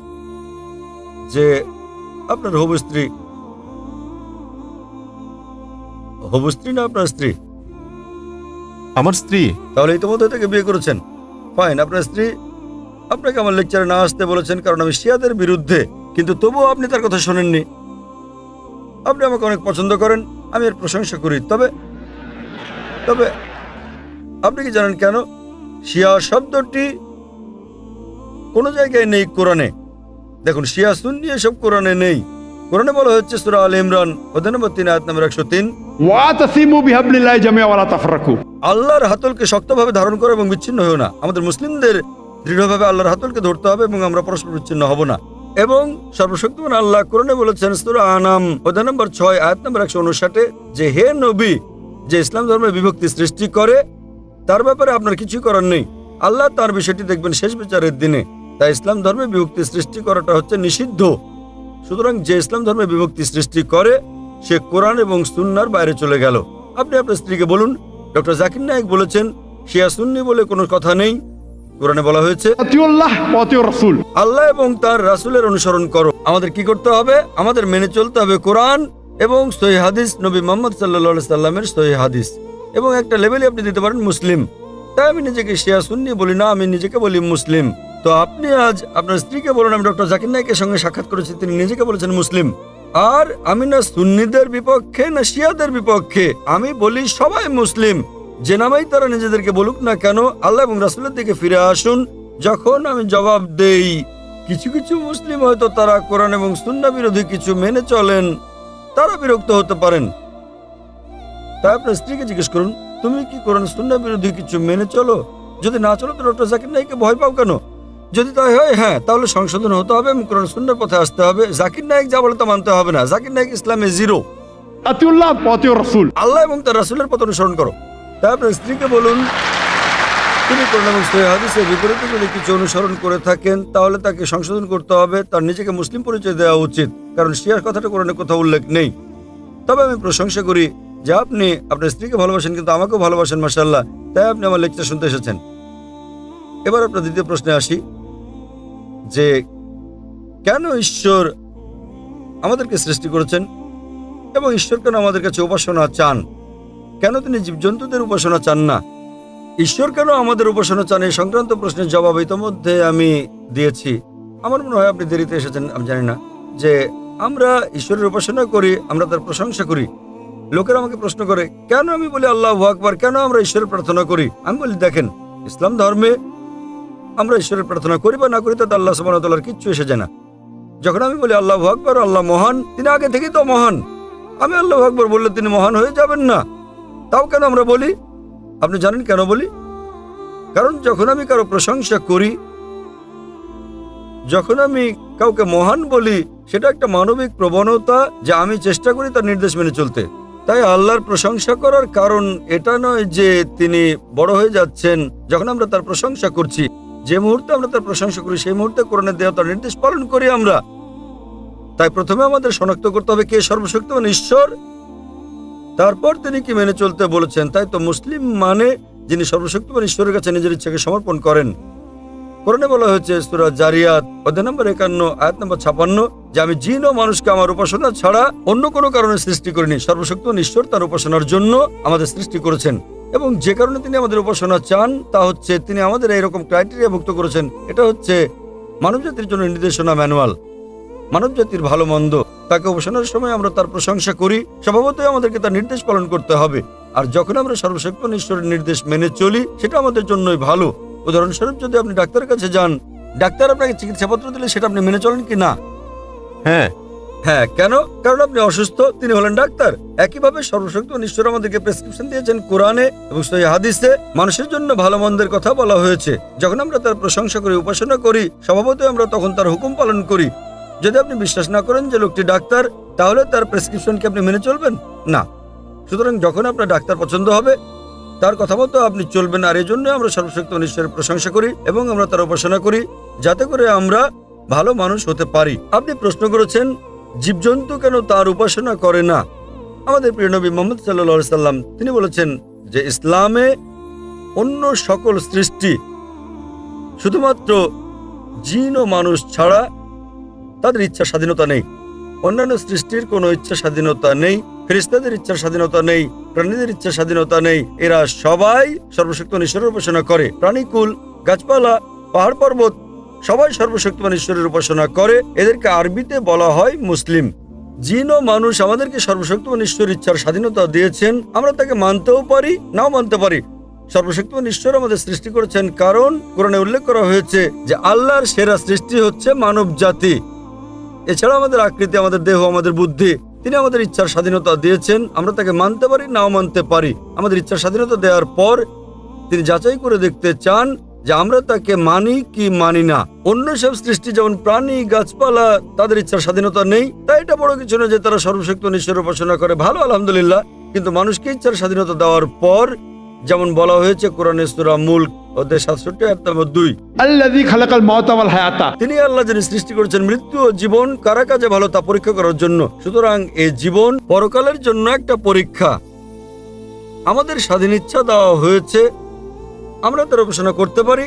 যে আপনার হবু স্ত্রী না আপনার স্ত্রী? আমার স্ত্রী। তাহলে ইতিমধ্যে থেকে বিয়ে করেছেন, ফাইন। আপনার স্ত্রী আপনাকে আমার লেকচারে না আসতে বলেছেন কারণ আমি শিয়াদের বিরুদ্ধে, কিন্তু তবুও আপনি তার কথা শোনেননি। আপনি আমাকে অনেক পছন্দ করেন, আমি এর প্রশংসা করি, তবে তবে আপনি কি জানেন কেন শিয়া শব্দটি কোনো জায়গায় নেই কোরআনে? দেখুন, শিয়া সুন্নি এসব কোরআনে নেই। কোরআনে বলা হচ্ছে সূরা আলে ইমরান অধ্যায় নম্বর 3 আয়াত নম্বর 103, ওয়াতাসিমু বিহাবলিল্লাহি জামিআ ওয়া লা তাফরাকু, আল্লাহর হাতলকে শক্তভাবে ধারণ করো এবং বিচ্ছিন্ন হও না। আমাদের মুসলিমদের দৃঢ়ভাবে আল্লাহর হাতলকে ধরতে হবে এবং আমরা পরস্পর বিচ্ছিন্ন হব না। এবং সর্বশক্তিমান আল্লাহ কোরআনে বলেছেন সূরা আনাম অধ্যায় নম্বর 6 আয়াত নম্বর 159 যে হে নবী, যে ইসলাম ধর্মের বিভক্তি সৃষ্টি করে তার ব্যাপারে আপনার কিছু করার নেই, আল্লাহ তার বিষয়টি দেখবেন শেষ বিচারের দিনে। তাই ইসলাম ধর্মে বিভক্তি সৃষ্টি করাটা হচ্ছে নিষিদ্ধ। সুতরাং যে ইসলাম ধর্মে বিভক্তি সৃষ্টি করে সে কোরআন এবং সুন্নাহর বাইরে চলে গেল। আপনি আপনার স্ত্রীকে বলুন, ডক্টর জাকির নায়েক বলেছেন শিয়া সুন্নি বলে কোনো কথা নেই। কোরআনে বলা হয়েছে আতিউল্লাহ ওয়া আতিউর রাসূল, আল্লাহ এবং তার রাসূলের অনুসরণ করো। আমাদের কি করতে হবে? আমাদের মেনে চলতে হবে কোরআন এবং সহিহ হাদিস, নবী মুহাম্মদ সাল্লাল্লাহু আলাইহি সাল্লামের সহিহ হাদিস, এবং একটা লেভেলে আপনি দিতে পারেন মুসলিম। তাই আমি নিজেকে শিয়া সুন্নি বলি না, আমি নিজেকে বলি মুসলিম। তো আপনি আজ আপনার স্ত্রীকে বলুন আমি ডক্টর জাকির নায়েকের সঙ্গে সাক্ষাৎ করেছি, তিনি নিজেকে বলেছেন মুসলিম। আর আমি না সুন্নিদের বিপক্ষে না শিয়াদের বিপক্ষে, আমি বলি সবাই মুসলিম, যে নামেই তারা নিজেদেরকে বলুক না কেন, আল্লাহ এবং রাসূলের দিকে ফিরে আসুন। যখন আমি জবাব দেই কিছু কিছু মুসলিম হয়তো তারা কোরআন এবং সুন্নাহ বিরোধী কিছু মেনে চলেন, তারা বিরক্ত হতে পারেন। তাই আপনার স্ত্রীকে জিজ্ঞেস করুন তুমি কি কোরআন সুন্নাহ বিরোধী কিছু মেনে চলো? যদি না চলো তো ডক্টর জাকির নায়েককে ভয় পাও কেন? যদি তাই হয় হ্যাঁ, তাহলে সংশোধন হতে হবে এবং কোরআন সুন্নাহর পথে আসতে হবে। জাকির নায়েক যা বলে তা মানতে হবে না। জাকির নায়েক ইসলামে জিরো। আতিউল্লাহ ওয়া আতিউর রাসূল, আল্লাহ এবং তার রাসূলের পথ অনুসরণ করো। তাই আপনার স্ত্রীকে বলুন তিনি কোরআন এবং সহিহ হাদিসের বিপরীতে যদি কিছু অনুসরণ করে থাকেন তাহলে তাকে সংশোধন করতে হবে, তার নিজেকে মুসলিম পরিচয় দেওয়া উচিত, কারণ শিয়ার কথাটা কোরআনে কোথাও উল্লেখ নেই। তবে আমি প্রশংসা করি যে আপনি আপনার স্ত্রীকে ভালোবাসেন কিন্তু আমাকেও ভালোবাসেন, মাশাআল্লাহ। তাই আপনি আমার লেকচার শুনতে এসেছেন। এবার আপনার দ্বিতীয় প্রশ্নে আসি যে কেন ঈশ্বর আমাদেরকে সৃষ্টি করেছেন এবং ঈশ্বর কেন আমাদের কাছে উপাসনা চান, কেন তিনি জীবজন্তুদের উপাসনা চান না, ঈশ্বর কেন আমাদের উপাসনা চান, এই সংক্রান্ত প্রশ্নের জবাব ইতোমধ্যে আমি দিয়েছি। আমার মনে হয় আপনি দেরিতে এসেছেন, আমি জানি না। যে আমরা ঈশ্বরের উপাসনা করি, আমরা তার প্রশংসা করি, লোকেরা আমাকে প্রশ্ন করে কেন আমি বলি আল্লাহু আকবার, কেন আমরা ঈশ্বরের প্রার্থনা করি। আমি বলি দেখেন, ইসলাম ধর্মে আমরা ঈশ্বরের প্রার্থনা করি বা না করি তাতে আল্লাহ সুবহানাহু ওয়া তাআলার কিচ্ছু এসে যায় না। যখন আমি বলি আল্লাহু আকবার, আল্লাহ মহান, তিনি আগে থেকেই তো মহান। আমি আল্লাহু আকবার বললে তিনি মহান হয়ে যাবেন না? তাও কেন আমরা বলি? আপনি জানেন কেন বলি? কারণ যখন আমি কারো প্রশংসা করি, যখন আমি কাউকে মহান বলি, সেটা একটা মানবিক প্রবণতা যে আমি চেষ্টা করি তার নির্দেশ মেনে চলতে। তাই আল্লাহর প্রশংসা করার কারণ এটা নয় যে তিনি বড় হয়ে যাচ্ছেন যখন আমরা তার প্রশংসা করছি। যে মুহূর্তে আমরা তার প্রশংসা করি সেই মুহূর্তে কোরআনের দেওয়া তার নির্দেশ পালন করি আমরা। তাই প্রথমে আমাদের শনাক্ত করতে হবে কে সর্বশক্তিমান ঈশ্বর, তারপর তিনি কি মেনে চলতে বলেছেন। তাই তো মুসলিম মানে যিনি সর্বশক্তিমান ঈশ্বরের কাছে নিজের ইচ্ছাকে সমর্পণ করেন। কোরআনে বলা হয়েছে সূরা জারিয়াত অধ্যায় নম্বর 51 আয়াত নম্বর 56 যে আমি জিন ও মানুষকে আমার উপাসনা ছাড়া অন্য কোনো কারণে সৃষ্টি করিনি। সর্বশক্তিমান ঈশ্বর তার উপাসনার জন্য আমাদের সৃষ্টি করেছেন এবং যে কারণে তিনি আমাদের উপাসনা চান তা হচ্ছে তিনি আমাদের এইরকম ক্রাইটেরিয়া মুক্ত করেছেন। এটা হচ্ছে মানবজাতির জন্য নির্দেশনা ম্যানুয়াল, মানবজাতির ভালো মন্দ। তাকে উপাসনার সময় আমরা তার প্রশংসা করি, স্বভাবতই আমাদেরকে তার নির্দেশ পালন করতে হবে। আর যখন আমরা সর্বশক্তিমান ঈশ্বরের নির্দেশ মেনে চলি সেটা আমাদের জন্যই ভালো। উদাহরণস্বরূপ যদি আপনি ডাক্তারের কাছে যান, ডাক্তার আপনাকে চিকিৎসাপত্র দিলে সেটা আপনি মেনে চলেন কি না? হ্যাঁ। হ্যাঁ, কেন? কারণ আপনি অসুস্থ, তিনি হলেন ডাক্তার। একইভাবে সর্বশক্তিমান ঈশ্বর আমাদেরকে প্রেসক্রিপশন দিয়েছেন কোরআনে এবং সহিহ হাদিসে। মানুষের জন্য ভালো মন্দের কথা বলা হয়েছে। যখন আমরা তার প্রশংসা করি, উপাসনা করি, স্বভাবতই আমরা তখন তার হুকুম পালন করি। যদি আপনি বিশ্বাস না করেন যে লোকটি ডাক্তার, তাহলে তার প্রেসক্রিপশনকে আপনি মেনে চলবেন না। সুতরাং যখন আপনার ডাক্তার পছন্দ হবে তার কথা মতো আপনি চলবেন। আর এই জন্য আমরা সর্বশক্তিমান ঈশ্বরের প্রশংসা করি এবং আমরা তার উপাসনা করি যাতে করে আমরা ভালো মানুষ হতে পারি। আপনি প্রশ্ন করেছেন জীবজন্তু কেন তার উপাসনা করে না। আমাদের প্রিয় নবী মুহাম্মদ সাল্লাল্লাহু আলাইহি সাল্লাম তিনি বলেছেন যে ইসলামে অন্য সকল সৃষ্টি শুধুমাত্র জিন ও মানুষ ছাড়া তাদের ইচ্ছা স্বাধীনতা নেই। অন্যান্য সৃষ্টির কোনো ইচ্ছা স্বাধীনতা নেই, ফেরেশতাদের ইচ্ছার স্বাধীনতা নেই, প্রাণীদের ইচ্ছার স্বাধীনতা নেই। এরা সবাই সর্বশক্তিমান ঈশ্বরের উপাসনা করে। প্রাণীকুল, গাছপালা, পাহাড় পর্বত সবাই সর্বশক্তিমান ঈশ্বরের উপাসনা করে। এদেরকে আরবিতে বলা হয় মুসলিম। জিন ও মানুষ আমাদেরকে সর্বশক্তিমান ঈশ্বরের ইচ্ছার স্বাধীনতা দিয়েছেন। আমরা তাকে মানতেও পারি, নাও মানতে পারি। সর্বশক্তিমান ঈশ্বর আমাদের সৃষ্টি করেছেন কারণ কোরআনে উল্লেখ করা হয়েছে যে আল্লাহর সেরা সৃষ্টি হচ্ছে মানব জাতি। এছাড়া আমাদের আকৃতি, আমাদের দেহ, আমাদের বুদ্ধি, তিনি আমাদের ইচ্ছার স্বাধীনতা দিয়েছেন। আমরা তাকে মানতে পারি, নাও মানতে পারি। আমাদের ইচ্ছার স্বাধীনতা দেওয়ার পর তিনি যাচাই করে দেখতে চান যে আমরা তাকে মানি কি মানি না। অন্য সব সৃষ্টি যেমন প্রাণী, গাছপালা, তাদের ইচ্ছার স্বাধীনতা নেই। তাই এটা বড় কিছু না যে তারা সর্বশক্তিমান ঈশ্বরের উপাসনা করে, ভালো, আলহামদুলিল্লাহ। কিন্তু মানুষকে ইচ্ছার স্বাধীনতা দেওয়ার পর যেমন বলা হয়েছে কোরআনের সূরা মুলক অধ্যায় 67 আয়াত নম্বর 2, अल्लज़ी खलक़ल मौता वल हयाता, তিনি আল্লাহ যিনি সৃষ্টি করেছেন মৃত্যু ও জীবন কারা কাজে ভালো তা পরীক্ষা করার জন্য। সুতরাং এই জীবন পরকালের জন্য একটা পরীক্ষা। আমাদের স্বাধীন ইচ্ছা দেওয়া হয়েছে, আমরা তার উপাসনা করতে পারি,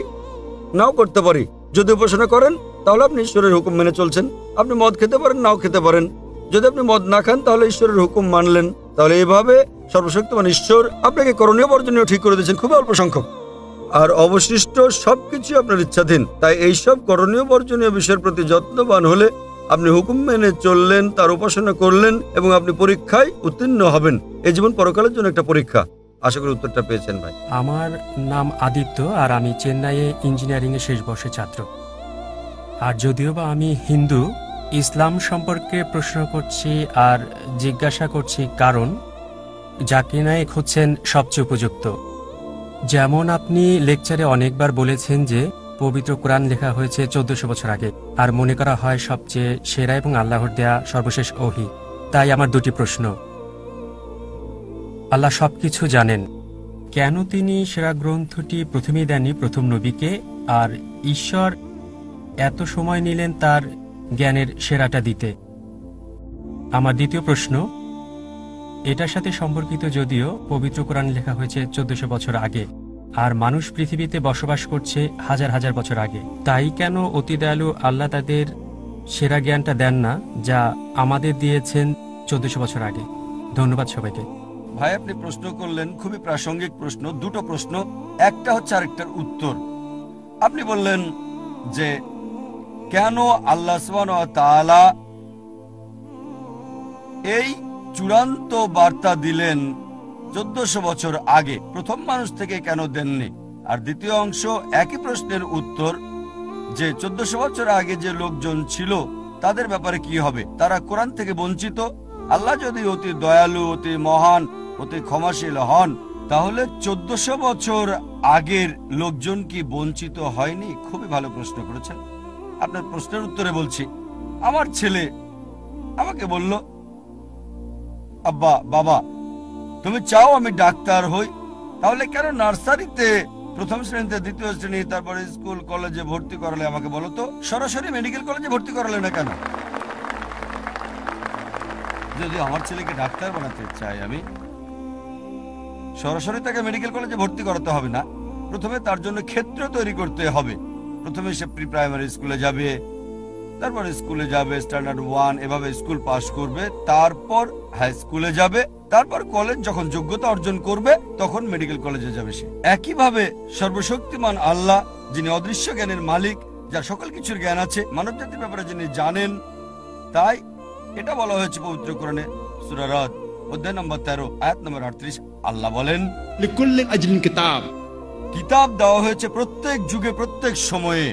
নাও করতে পারি। যদি উপাসনা করেন তাহলে আপনি ঈশ্বরের হুকুম মেনে চলছেন। আপনি মদ খেতে পারেন, নাও খেতে পারেন। যদি আপনি মদ না খান তাহলে ঈশ্বরের হুকুম মানলেন। তাহলে এইভাবে সর্বশক্তিমান ঈশ্বর আপনাকে করণীয় বর্জনীয় ঠিক করে দিয়েছেন, খুব অল্প সংখ্যক। আর অবশিষ্ট সবকিছু আপনার ইচ্ছাধীন। তাই এইসব করণীয় বর্জনীয় বিষয়ের প্রতি যত্নবান হলে আপনি হুকুম মেনে চললেন, তার উপাসনা করলেন এবং আপনি পরীক্ষায় উত্তীর্ণ হবেন। এই জীবন পরকালের জন্য একটা পরীক্ষা। আশা করি উত্তরটা পেয়েছেন ভাই। আমার নাম আদিত্য, আর আমি চেন্নাইয়ে ইঞ্জিনিয়ারিংয়ে শেষ বর্ষের ছাত্র। আর যদিও বা আমি হিন্দু, ইসলাম সম্পর্কে প্রশ্ন করছি আর জিজ্ঞাসা করছি কারণ জাকির নায়েক হচ্ছেন সবচেয়ে উপযুক্ত। যেমন আপনি লেকচারে অনেকবার বলেছেন যে পবিত্র কোরআন লেখা হয়েছে 1400 বছর আগে, আর মনে করা হয় সবচেয়ে সেরা এবং আল্লাহর দেয়া সর্বশেষ ওহী। তাই আমার দুটি প্রশ্ন। আল্লাহ সবকিছু জানেন, কেন তিনি সেরা গ্রন্থটি প্রথমেই দেননি প্রথম নবীকে, আর ঈশ্বর এত সময় নিলেন তার জ্ঞানের সেরাটা দিতে? আমার দ্বিতীয় প্রশ্ন এটার সাথে সম্পর্কিত, যদিও পবিত্র কোরআন লেখা হয়েছে 1400 বছর আগে আর মানুষ পৃথিবীতে বসবাস করছে হাজার হাজার বছর আগে, তাই কেন অতি দয়ালু আল্লাহ তাদের সেরা জ্ঞানটা দেন না যা আমাদের দিয়েছেন 1400 বছর আগে? ধন্যবাদ সবাইকে। ভাই আপনি প্রশ্ন করলেন খুবই প্রাসঙ্গিক প্রশ্ন, দুটো প্রশ্ন, একটা হচ্ছে আরেকটার উত্তর। আপনি বললেন যে কেন আল্লাহ সুবহানাহু ওয়া তাআলা এই চূড়ান্ত বার্তা দিলেন 1400 বছর আগে, প্রথম মানুষ থেকে কেন দেননি? আর দ্বিতীয় অংশ একই প্রশ্নের উত্তর, যে 1400 বছর আগে যে লোকজন ছিল তাদের ব্যাপারে কি হবে? তারা কোরআন থেকে বঞ্চিত। আল্লাহ যদি অতি দয়ালু, অতি মহান, অতি ক্ষমাশীল হন, তাহলে 1400 বছর আগের লোকজন কি বঞ্চিত হয়নি? খুবই ভালো প্রশ্ন করেছেন। আপনার প্রশ্নের উত্তরে বলছি, আমার ছেলে আমাকে বলল, আব্বা, বাবা, তুমি চাও আমি ডাক্তার হই, তাহলে কেন নার্সারিতে প্রথম শ্রেণীতে, দ্বিতীয় শ্রেণী, তারপরে স্কুল কলেজে ভর্তি করালে? আমাকে বলো তো, সরাসরি মেডিকেল কলেজে ভর্তি করালে না কেন? যদি আমার ছেলেকে ডাক্তার বানাতে চাই, আমি সরাসরি তাকে মেডিকেল কলেজে ভর্তি করাতে হবে না। প্রথমে তার জন্য ক্ষেত্র তৈরি করতে হবে। প্রথমে সে প্রি প্রাইমারি স্কুলে যাবে, তারপরে স্কুলে যাবে স্ট্যান্ডার্ড 1, এভাবে স্কুল পাস করবে, তারপর হাই স্কুলে যাবে, তারপর কলেজ যখন যোগ্যতা অর্জন করবে তখন মেডিকেল কলেজে যাবে সে। একইভাবে সর্বশক্তিমান আল্লাহ, যিনি অদৃশ্য জ্ঞানের মালিক, যার সকল কিছুর জ্ঞান আছে, মানব জাতির ব্যাপারে যিনি জানেন, তাই এটা বলা হয়েছে পবিত্র কোরআনে সূরা রাদ অধ্যায় নম্বর 13 আয়াত নম্বর 38। আল্লাহ বলেন, लिकुल्ल अजलिन किताब। কিতাব দেওয়া হয়েছে প্রত্যেক যুগে, প্রত্যেক সময়ে।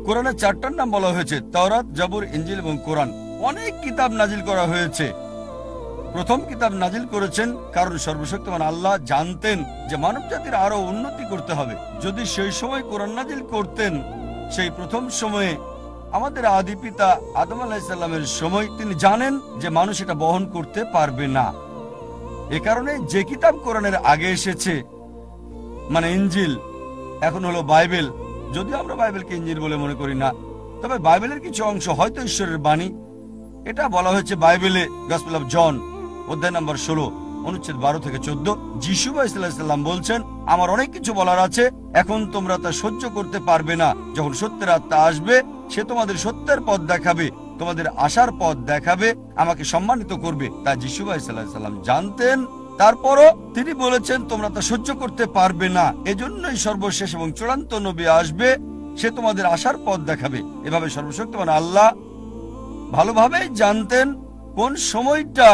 কোরআনের 4টার নাম বলা হয়েছে, তাওরাত, জাবুর, ইনজিল এবং কোরআন। অনেক কিতাব নাজিল করা হয়েছে। প্রথম কিতাব নাজিল করেছেন কারণ সর্বশক্তিমান আল্লাহ জানতেন যে মানব জাতির আরো উন্নতি করতে হবে। যদি সেই সময় কোরআন নাজিল করতেন, সেই প্রথম সময়ে আমাদের আদি পিতা আদম আলাইহিস সালামের সময়, তিনি জানেন যে মানুষ এটা বহন করতে পারবে না। এ কারণে যে কিতাব কোরআনের আগে এসেছে, মানে ইনজিল, এখন হলো বাইবেল, যদিও আমরা বাইবেলকে ইনজিল বলে মনে করি না, তবে বাইবেলের কিছু অংশ হয়তো ঈশ্বরের বাণী। এটা বলা হয়েছে বাইবেলে গসপেল অফ জন অধ্যায় নম্বর 16 অনুচ্ছেদ 12 থেকে 14। যিশু আলাইহিস সালাম বলছেন, আমার অনেক কিছু বলার আছে, এখন তোমরা তা সহ্য করতে পারবে না। যখন সত্যের আত্মা আসবে, সে তোমাদের সত্যের পথ দেখাবে, তোমাদের আশার পথ দেখাবে, আমাকে সম্মানিত করবে। তা যিশু আলাইহিস সালাম জানতেন। তারপরও তিনি বলেছেন, তোমরা তা সহ্য করতে পারবে না, এজন্যই সর্বশেষ এবং চূড়ান্ত নবী আসবে, সে তোমাদের আশার পথ দেখাবে। এভাবে সর্বশক্তিমান আল্লাহ ভালোভাবে জানতেন কোন সময়টা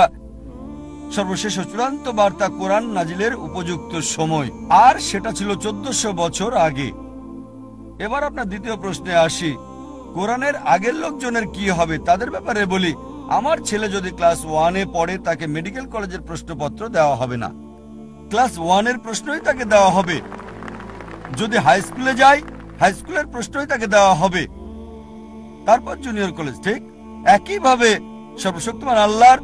সর্বশেষ ও চূড়ান্ত বার্তা কোরআন নাজিলের উপযুক্ত সময়, আর সেটা ছিল 1400 বছর আগে। এবার আপনার দ্বিতীয় প্রশ্নে আসি, কোরআনের আগের লোকজনের কি হবে? তাদের ব্যাপারে বলি, আমার ছেলে যদি ক্লাস 1-এ পড়ে, তাকে মেডিকেল কলেজের প্রশ্নপত্র দেওয়া হবে না, ক্লাস 1-এর প্রশ্নই তাকে দেওয়া হবে। যদি হাই স্কুলে যায়, হাই স্কুলের প্রশ্নই তাকে দেওয়া হবে, তারপর জুনিয়র কলেজ। ঠিক একইভাবে সর্বশক্তিমান আল্লাহর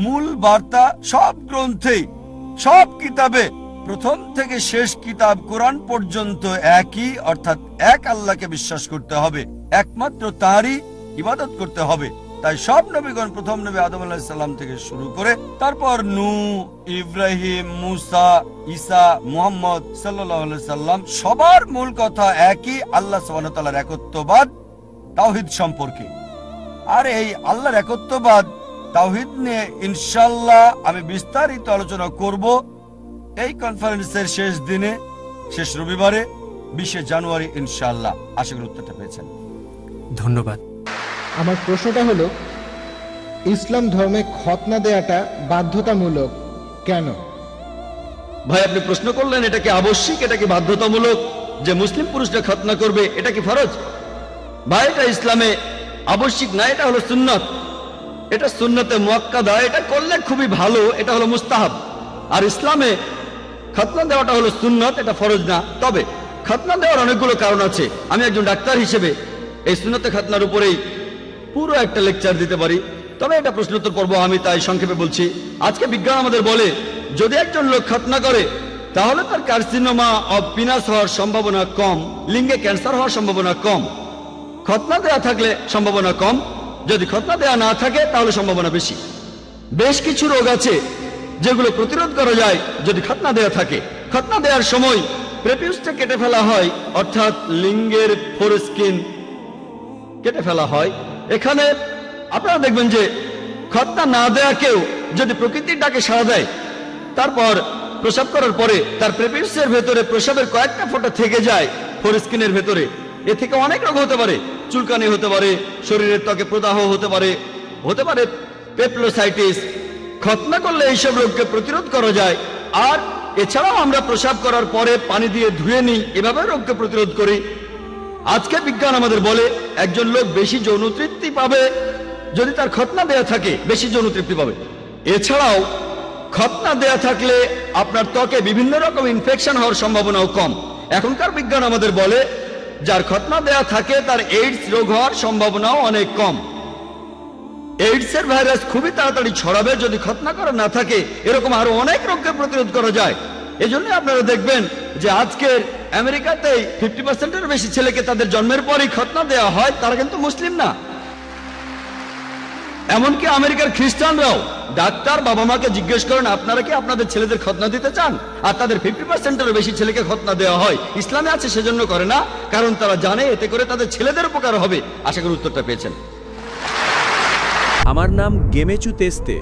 মূল বার্তা সব গ্রন্থেই, সব কিতাবে, প্রথম থেকে শেষ কিতাব কোরআন পর্যন্ত একই, অর্থাৎ এক আল্লাহকে বিশ্বাস করতে হবে, একমাত্র তারই ইবাদত করতে হবে। তাই সব নবীগণ, প্রথম নবী আদম আলাইহিস সালাম থেকে শুরু করে তারপর নূহ, ইব্রাহিম, মুসা, ঈসা, মুহাম্মদ সাল্লাল্লাহু আলাইহি সাল্লাম, সবার মূল কথা একই, আল্লাহ সুবহানাহু ওয়া তাআলার একত্ববাদ, তাওহীদ সম্পর্কে। আর এই আল্লাহর একত্ববাদ, তাওহীদ নিয়ে ইনশাআল্লাহ আমি বিস্তারিত আলোচনা করব এই কনফারেন্সের শেষ দিনে, শেষ রবিবারে 20 জানুয়ারি ইনশাআল্লাহ। আশা করি উত্তরটা পেয়েছেন। ধন্যবাদ। আমার প্রশ্নটা হলো, ইসলাম ধর্মে খতনা দেয়াটা বাধ্যতামূলক কেন? ভাই, আপনি প্রশ্ন করলেন এটা কি আবশ্যিক, এটা কি বাধ্যতামূলক যে মুসলিম পুরুষরা খতনা করবে, এটা কি ফরজ? ভাই, এটা ইসলামে আবশ্যিক না, এটা হলো সুন্নাত, এটা সুন্নতে মুআক্কাদা, এটা করলে খুবই ভালো, এটা হলো মুস্তাহাব। আর ইসলামে খতনা দেওয়াটা হলো সুন্নত, এটা ফরজ না। তবে খতনা দেওয়ার অনেকগুলো কারণ আছে। আমি একজন ডাক্তার হিসেবে এই সুন্নতে খতনার উপরেই পুরো একটা লেকচার দিতে পারি, তবে এটা প্রশ্নোত্তর পর্ব, আমি তাই সংক্ষেপে বলছি। আজকে বিজ্ঞান আমাদের বলে, যদি একজন লোক খতনা করে তাহলে তার কার্সিনোমা অব পিনাস হওয়ার সম্ভাবনা কম, লিঙ্গে ক্যান্সার হওয়ার সম্ভাবনা কম। খতনা দেয়া থাকলে সম্ভাবনা কম, যদি খতনা দেয়া না থাকে তাহলে সম্ভাবনা বেশি। বেশ কিছু রোগ আছে যেগুলো প্রতিরোধ করা যায় যদি খতনা দেয়া থাকে। খতনা দেওয়ার সময় প্রেপিউসটা কেটে ফেলা হয়, অর্থাৎ লিঙ্গের ফোরস্কিন কেটে ফেলা হয়। এখানে আপনারা দেখবেন যে খতনা না দেয়া কেউ যদি প্রকৃতির ডাকে সাড়া দেয়, তারপর প্রসাব করার পরে তার প্রেপিউসের ভেতরে প্রসাবের কয়েকটা ফোঁটা থেকে যায় ফোরস্কিনের ভেতরে, এ থেকে অনেক রোগ হতে পারে। চুলকানি হতে পারে, শরীরের ত্বকে প্রদাহ হতে পারে, পেপলোসাইটিস। খতনা করলে এইসব রোগকে প্রতিরোধ করা যায়। আর এছাড়াও আমরা প্রসাব করার পরে পানি দিয়ে ধুয়ে নিই, এভাবে রোগকে প্রতিরোধ করি। আজকে বিজ্ঞান আমাদের বলে একজন লোক বেশি যৌন তৃপ্তি পাবে যদি তার খতনা দেয়া থাকে, বেশি যৌন তৃপ্তি পাবে। এছাড়াও খতনা দেয়া থাকলে আপনার ত্বকে বিভিন্ন রকম ইনফেকশন হওয়ার সম্ভাবনাও কম। এখনকার বিজ্ঞান আমাদের বলে যার খতনা দেয়া থাকে তার এইডস রোগ হওয়ার সম্ভাবনাও অনেক কম। এইডসের ভাইরাস খুবই তাড়াতাড়ি ছড়াবে যদি খতনা করা না থাকে। এরকম আরো অনেক রোগকে প্রতিরোধ করা যায়। এজন্য আপনারা দেখবেন যে আজকের আমেরিকাতেই 50%-এর বেশি ছেলেকে তাদের জন্মের পরই খতনা দেওয়া হয়, তারা কিন্তু মুসলিম না। এমনকি আমেরিকার খ্রিস্টানরাও ডাক্তার বাবা মাকে জিজ্ঞেস করেন আপনারা কি আপনাদের ছেলেদের খতনা দিতে চান, আর তাদের 50%-এর বেশি ছেলেকে খতনা দেওয়া হয়। ইসলামে আছে সেজন্য করে না, কারণ তারা জানে এতে করে তাদের ছেলেদের উপকার হবে। আশা করি উত্তরটা পেয়েছেন। আমার নাম গেমেচু তেস্তে।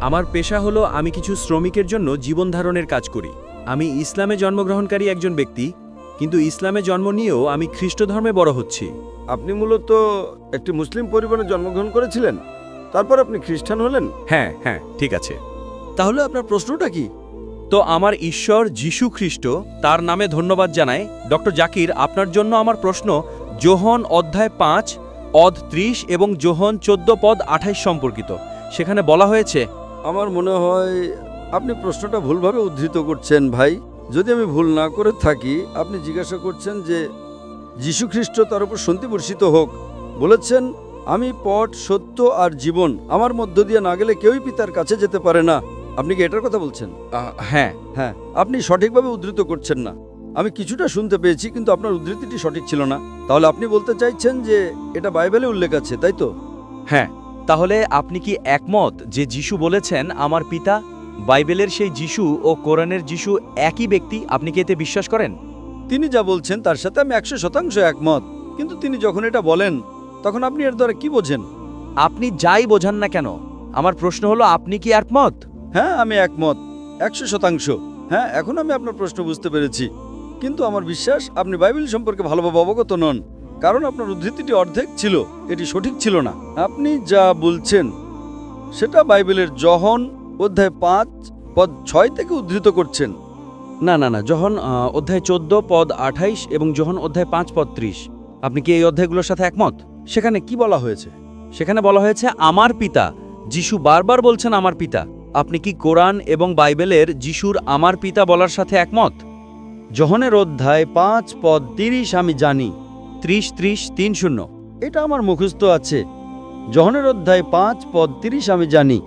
আমার পেশা হলো আমি কিছু শ্রমিকের জন্য জীবন ধারণের কাজ করি। আমি ইসলামে জন্মগ্রহণকারী একজন ব্যক্তি, কিন্তু ইসলামে জন্ম নিয়েও আমি খ্রিস্ট ধর্মে বড় হচ্ছি। আপনি মূলত একটি মুসলিম পরিবারে জন্মগ্রহণ করেছিলেন, তারপর আপনি খ্রিস্টান হলেন? হ্যাঁ হ্যাঁ, ঠিক আছে। তাহলে আপনার প্রশ্নটা কি? তো আমার ঈশ্বর যীশু খ্রিস্ট, তার নামে ধন্যবাদ জানাই। ডক্টর জাকির, আপনার জন্য আমার প্রশ্ন যোহন অধ্যায় 5 অধ্ 30 এবং যোহন 14 পদ 28 সম্পর্কিত। সেখানে বলা হয়েছে, আমার মনে হয় আপনি প্রশ্নটা ভুলভাবে উদ্ধৃত করছেন ভাই। যদি আমি ভুল না করে থাকি, আপনি জিজ্ঞাসা করছেন যে যীশু খ্রিস্ট তার উপর শান্তি বর্ষিত হোক বলেছেন, আমি পথ সত্য আর জীবন, আমার মধ্য দিয়ে না গেলে কেউই পিতার কাছে যেতে পারে না। আপনি কি এটার কথা বলছেন? হ্যাঁ হ্যাঁ, আপনি সঠিকভাবে উদ্ধৃত করছেন না। আমি কিছুটা শুনতে পেয়েছি, কিন্তু আপনার উদ্ধৃতিটি সঠিক ছিল না। তাহলে আপনি বলতে চাইছেন যে এটা বাইবেলে উল্লেখ আছে, তাই তো? হ্যাঁ, তাহলে আপনি কি একমত যে যীশু বলেছেন আমার পিতা? বাইবেলের সেই যীশু ও কোরআনের যীশু একই ব্যক্তি? আপনি কি এতে বিশ্বাস করেন? তিনি যা বলছেন তার সাথে আমি 100% একমত, কিন্তু তিনি যখন এটা বলেন তখন আপনি এর দ্বারা কি বোঝেন? আপনি যাই বোঝান না কেন, আমার প্রশ্ন হলো আপনি কি একমত? হ্যাঁ, আমি একমত 100%। হ্যাঁ, এখন আমি আপনার প্রশ্ন বুঝতে পেরেছি, কিন্তু আমার বিশ্বাস আপনি বাইবেল সম্পর্কে ভালোভাবে অবগত নন, কারণ আপনার উদ্ধৃতিটি অর্ধেক ছিল, এটি সঠিক ছিল না। আপনি যা বলছেন সেটা বাইবেলের যোহন অধ্যায় 5 পদ 6 থেকে উদ্ধৃত করছেন। না না না, যোহন অধ্যায় 14 পদ 28 এবং যোহন অধ্যায় 5 পদ 30। আপনি কি এই অধ্যায়গুলোর সাথে একমত? সেখানে কি বলা হয়েছে? সেখানে বলা হয়েছে আমার পিতা। যীশু বারবার বলছেন আমার পিতা। আপনি কি কোরআন এবং বাইবেলের যীশুর আমার পিতা বলার সাথে একমত? যোহনের অধ্যায় 5 পদ 30 আমি জানি। 30-30-30 এটা আমার মুখস্থ আছে। যোহনের অধ্যায় 5 পদ 30 আমি জানি।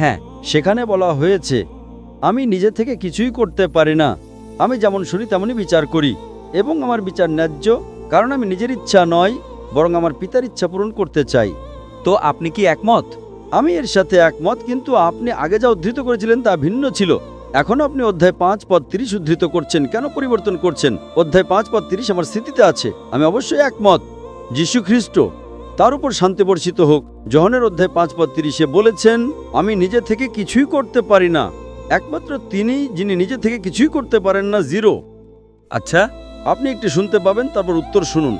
হ্যাঁ, সেখানে বলা হয়েছে আমি নিজে থেকে কিছুই করতে পারি না, আমি যেমন শুনি তেমনই বিচার করি, এবং আমার বিচার ন্যায্য, কারণ আমি নিজের ইচ্ছা নয় বরং আমার পিতার ইচ্ছা পূরণ করতে চাই। তো আপনি কি একমত? আমি এর সাথে একমত, কিন্তু আপনি আগে যা উদ্ধৃত করেছিলেন তা ভিন্ন ছিল। এখন আপনি অধ্যায় 5 পদ 30 উদ্ধৃত করছেন, কেন পরিবর্তন করছেন? অধ্যায় 5 পদ 30 আমার স্মৃতিতে আছে, আমি অবশ্যই একমত। যীশু খ্রিস্ট তার উপর শান্তি বর্ষিত হোক, যোহনের অধ্যায় 5 পদ 30 বলেছেন আমি নিজে থেকে কিছুই করতে পারি না, একমাত্র তিনি যিনি নিজে থেকে কিছুই করতে পারেন না, জিরো। আচ্ছা, আপনি একটু শুনতে পাবেন, তারপর উত্তর শুনুন।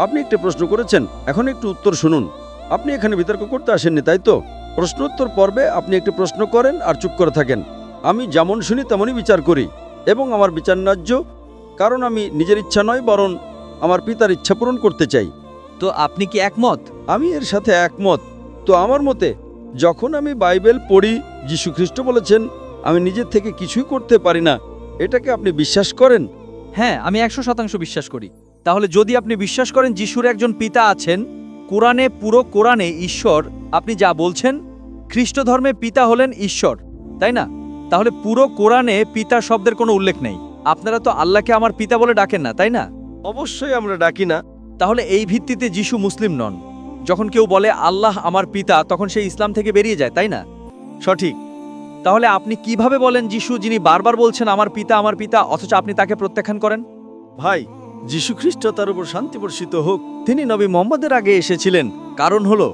আপনি একটি প্রশ্ন করেছেন, এখন একটু উত্তর শুনুন। আপনি এখানে বিতর্ক করতে আসেননি, তাই তো? প্রশ্নোত্তর পর্বে আপনি একটি প্রশ্ন করেন আর চুপ করে থাকেন। আমি যেমন শুনি তেমনই বিচার করি, এবং আমার বিচার ন্যায্য, কারণ আমি নিজের ইচ্ছা নয় বরং আমার পিতার ইচ্ছা পূরণ করতে চাই। তো আপনি কি একমত? আমি এর সাথে একমত। তো আমার মতে যখন আমি বাইবেল পড়ি, যীশু খ্রিস্ট বলেছেন আমি নিজের থেকে কিছুই করতে পারি না, এটাকে আপনি বিশ্বাস করেন? হ্যাঁ, আমি 100% বিশ্বাস করি। তাহলে যদি আপনি বিশ্বাস করেন যিশুর একজন পিতা আছেন, কোরআনে, পুরো কোরআনে ঈশ্বর, আপনি যা বলছেন খ্রিস্ট ধর্মে পিতা হলেন ঈশ্বর, তাই না? তাহলে পুরো কোরআনে পিতা শব্দের কোনো উল্লেখ নেই। আপনারা তো আল্লাহকে আমার পিতা বলে ডাকেন না, তাই না? অবশ্যই আমরা ডাকি না। তাহলে এই ভিত্তিতে যিশু মুসলিম নন। যখন কেউ বলে আল্লাহ আমার পিতা, তখন সে ইসলাম থেকে বেরিয়ে যায়, তাই না? সঠিক। তাহলে আপনি কিভাবে বলেন যিশু, যিনি বারবার বলছেন আমার পিতা, অথচ আপনি তাকে প্রত্যাখ্যান করেন? ভাই, যীশু খ্রিস্ট তার উপর শান্তি বর্ষিত হোক, তিনি নবী মোহাম্মদের আগে এসেছিলেন। কারণ হলো,